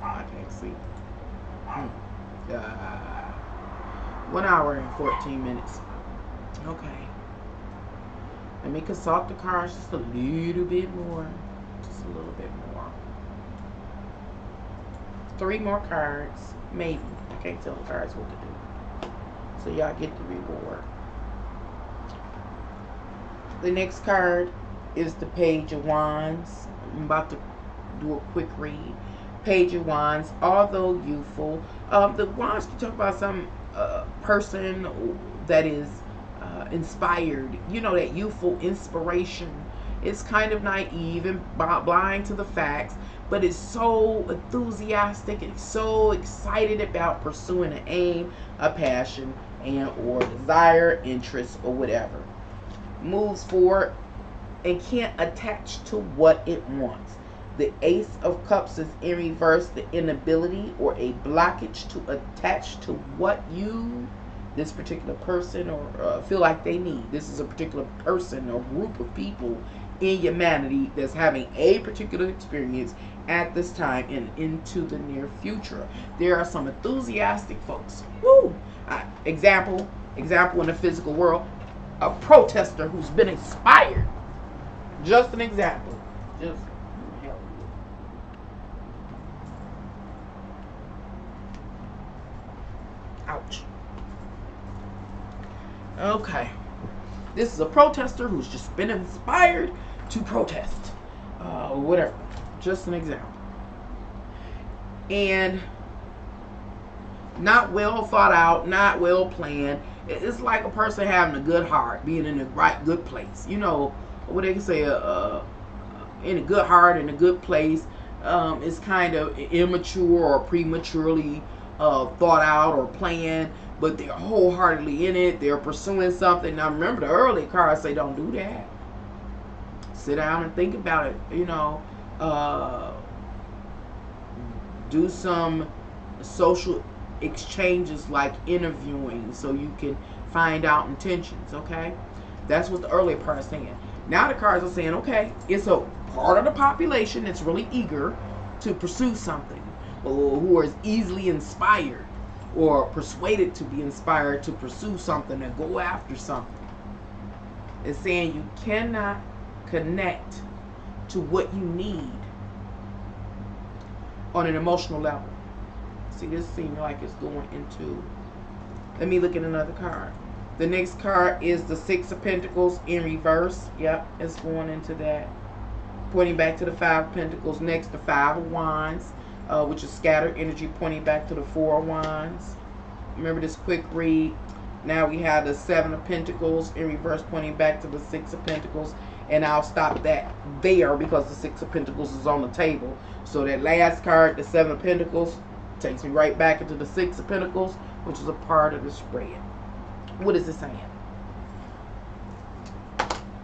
I can't see. 1 hour and 14 minutes. Okay. Let me consult the cards just a little bit more. Just a little bit more. 3 more cards. Maybe. I can't tell the cards what to do. So y'all get the reward. The next card is the Page of Wands. I'm about to do a quick read. Page of Wands, although youthful. The Wands can talk about some person that is inspired, that youthful inspiration. It's kind of naive and blind to the facts, but it's so enthusiastic and so excited about pursuing an aim, a passion, and or desire, interest, or whatever. moves forward and can't attach to what it wants. The Ace of Cups is in reverse, the inability or a blockage to attach to what this particular person or feel like they need. This is a particular person or group of people in humanity that's having a particular experience at this time and into the near future. There are some enthusiastic folks. Woo! Example in the physical world, a protester who's been inspired. Just an example. Just hell. Ouch. Okay. This is a protester who's just been inspired to protest. Whatever. Just an example. And not well thought out, not well planned. It's like a person having a good heart, being in the right good place. You know, what they can say, in a good heart, in a good place. It's kind of immature or prematurely thought out or planned, but they're wholeheartedly in it. They're pursuing something. Now remember, the early cards say don't do that. Sit down and think about it. You know, do some social exchanges like interviewing so you can find out intentions. Okay, that's what the earlier part is saying. Now the cards are saying, okay, it's a part of the population that's really eager to pursue something, or who is easily inspired or persuaded to be inspired to pursue something and go after something. It's saying you cannot connect to what you need on an emotional level. See, this seems like it's going into, let me look at another card. The next card is the Six of Pentacles in reverse. Yep, it's going into that. Pointing back to the Five of Pentacles. Next, the Five of Wands, which is scattered energy, pointing back to the Four of Wands. Remember this quick read. Now we have the Seven of Pentacles in reverse, pointing back to the Six of Pentacles. And I'll stop that there because the Six of Pentacles is on the table. So that last card, the Seven of Pentacles, takes me right back into the Six of Pentacles, which is a part of the spread. What is it saying?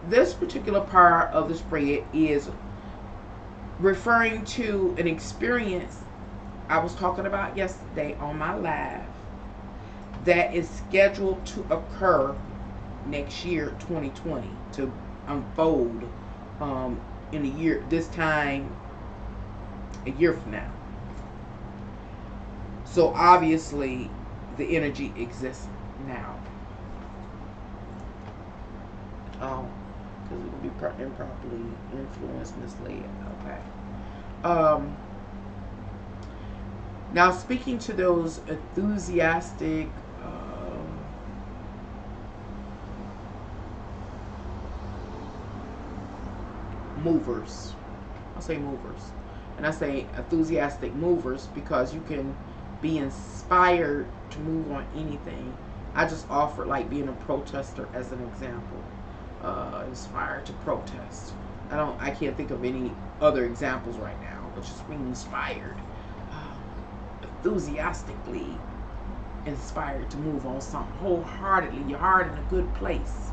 This particular part of the spread is referring to an experience I was talking about yesterday on my live that is scheduled to occur next year, 2020, to unfold in a year, this time a year from now. So obviously the energy exists now. Because it would be improperly influenced, misled. Okay. Now speaking to those enthusiastic movers. I'll say movers. And I say enthusiastic movers because you can be inspired to move on anything. I just offered like being a protester as an example. Inspired to protest. I can't think of any other examples right now, but just being inspired, enthusiastically inspired to move on something wholeheartedly, your heart in a good place.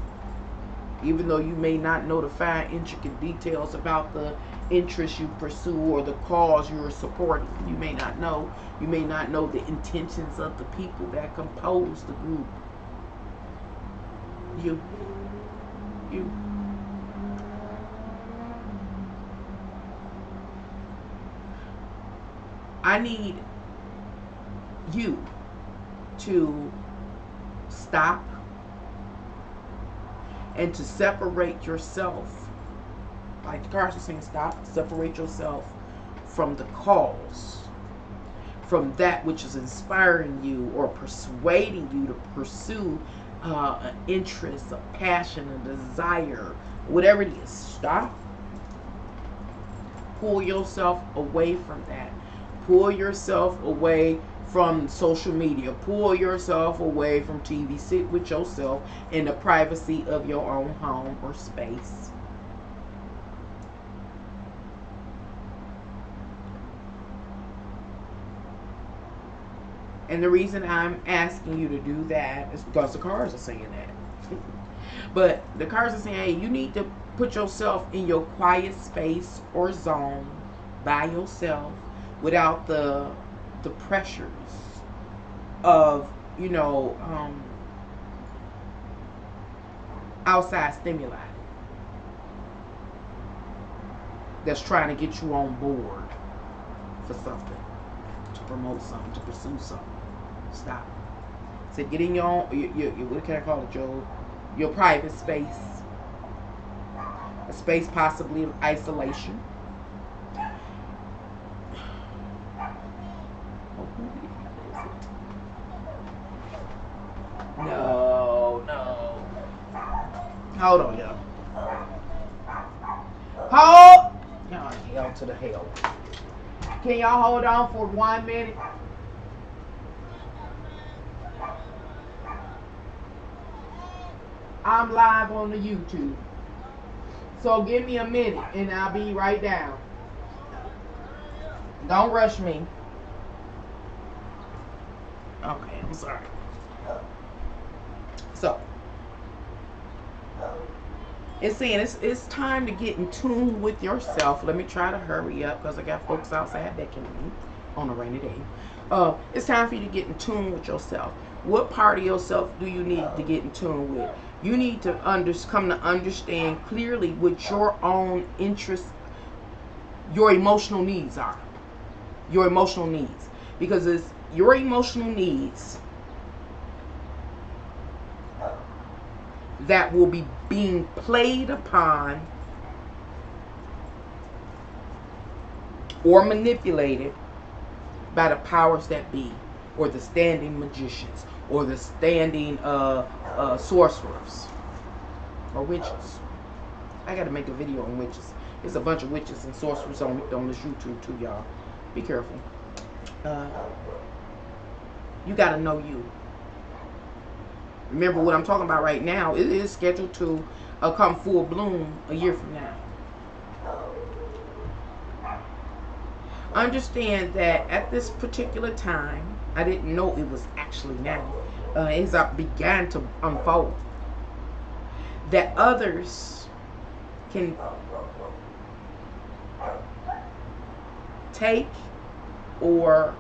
Even though you may not know the fine intricate details about the interest you pursue or the cause you're supporting. You may not know. You may not know the intentions of the people that compose the group. You. I need you to stop and to separate yourself, like the cards are saying, stop, separate yourself from the cause, from that which is inspiring you or persuading you to pursue an interest, a passion, a desire, whatever it is. Stop. Pull yourself away from that. Pull yourself away from social media. Pull yourself away from TV. Sit with yourself in the privacy of your own home or space. And the reason I'm asking you to do that is because the cards are saying that. But the cards are saying, hey, you need to put yourself in your quiet space or zone by yourself without the pressures of, you know, outside stimuli that's trying to get you on board for something, to promote something, to pursue something. Stop. So get in your own, your what can I call it, your private space, a space possibly of isolation. No. Hold on, y'all. Hold. Oh, hell to the hell. Can y'all hold on for 1 minute? I'm live on the YouTube. So give me a minute and I'll be right down. Don't rush me. Okay, I'm sorry. So it's saying it's time to get in tune with yourself. Let me try to hurry up because I got folks outside that can be on a rainy day. It's time for you to get in tune with yourself. What part of yourself do you need to get in tune with? You need to come to understand clearly what your own interests, your emotional needs are. Your emotional needs. Because it's your emotional needs that will be being played upon or manipulated by the powers that be, or the standing magicians, or the standing sorcerers, or witches. I gotta make a video on witches. There's a bunch of witches and sorcerers on this YouTube too, y'all. Be careful. You gotta know you. Remember what I'm talking about right now. It is scheduled to come full bloom a year from now. Understand that at this particular time, I didn't know it was actually now, as I began to unfold, that others can take or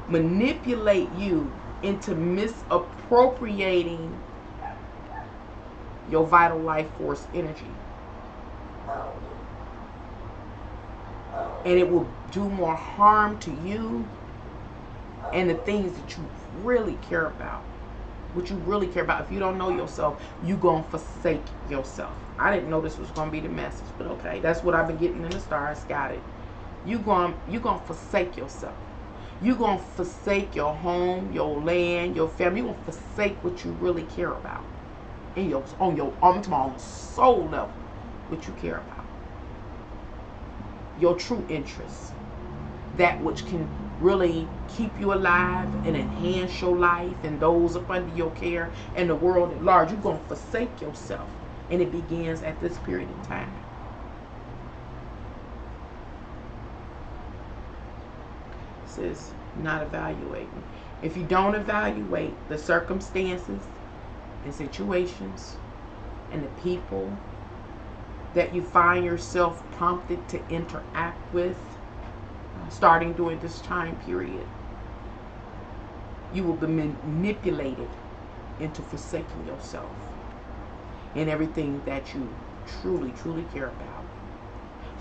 manipulate you into misappropriating your vital life force energy. And it will do more harm to you and the things that you really care about. What you really care about. If you don't know yourself, you're going to forsake yourself. I didn't know this was going to be the message, but okay. That's what I've been getting in the stars. Got it. You're going to forsake yourself. You're going to forsake your home, your land, your family. You're going to forsake what you really care about. On your soul level, what you care about. Your true interests. That which can really keep you alive and enhance your life and those up under your care and the world at large. You're going to forsake yourself. And it begins at this period of time. This is not evaluating. If you don't evaluate the circumstances and situations and the people that you find yourself prompted to interact with, starting during this time period, you will be manipulated into forsaking yourself and everything that you truly, truly care about.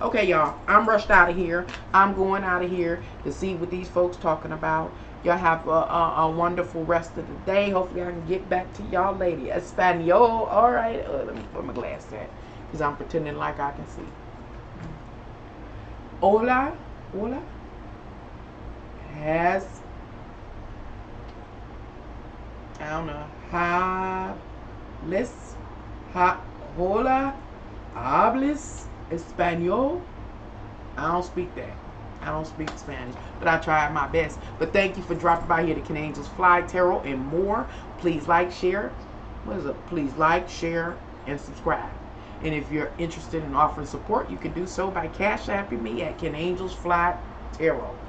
Okay, y'all, I'm rushed out of here. I'm going out of here to see what these folks talking about. Y'all have a wonderful rest of the day. Hopefully I can get back to y'all later. Espanol. All right. Let me put my glass in because I'm pretending like I can see. Hola. Hola. Has, I don't know, hola, hables español. I don't speak that. I don't speak Spanish, but I tried my best. But thank you for dropping by here to Can Angels Fly Tarot and more. Please like, share. What is it? Please like, share, and subscribe. And if you're interested in offering support, you can do so by Cash Apping me at Can Angels Fly Tarot.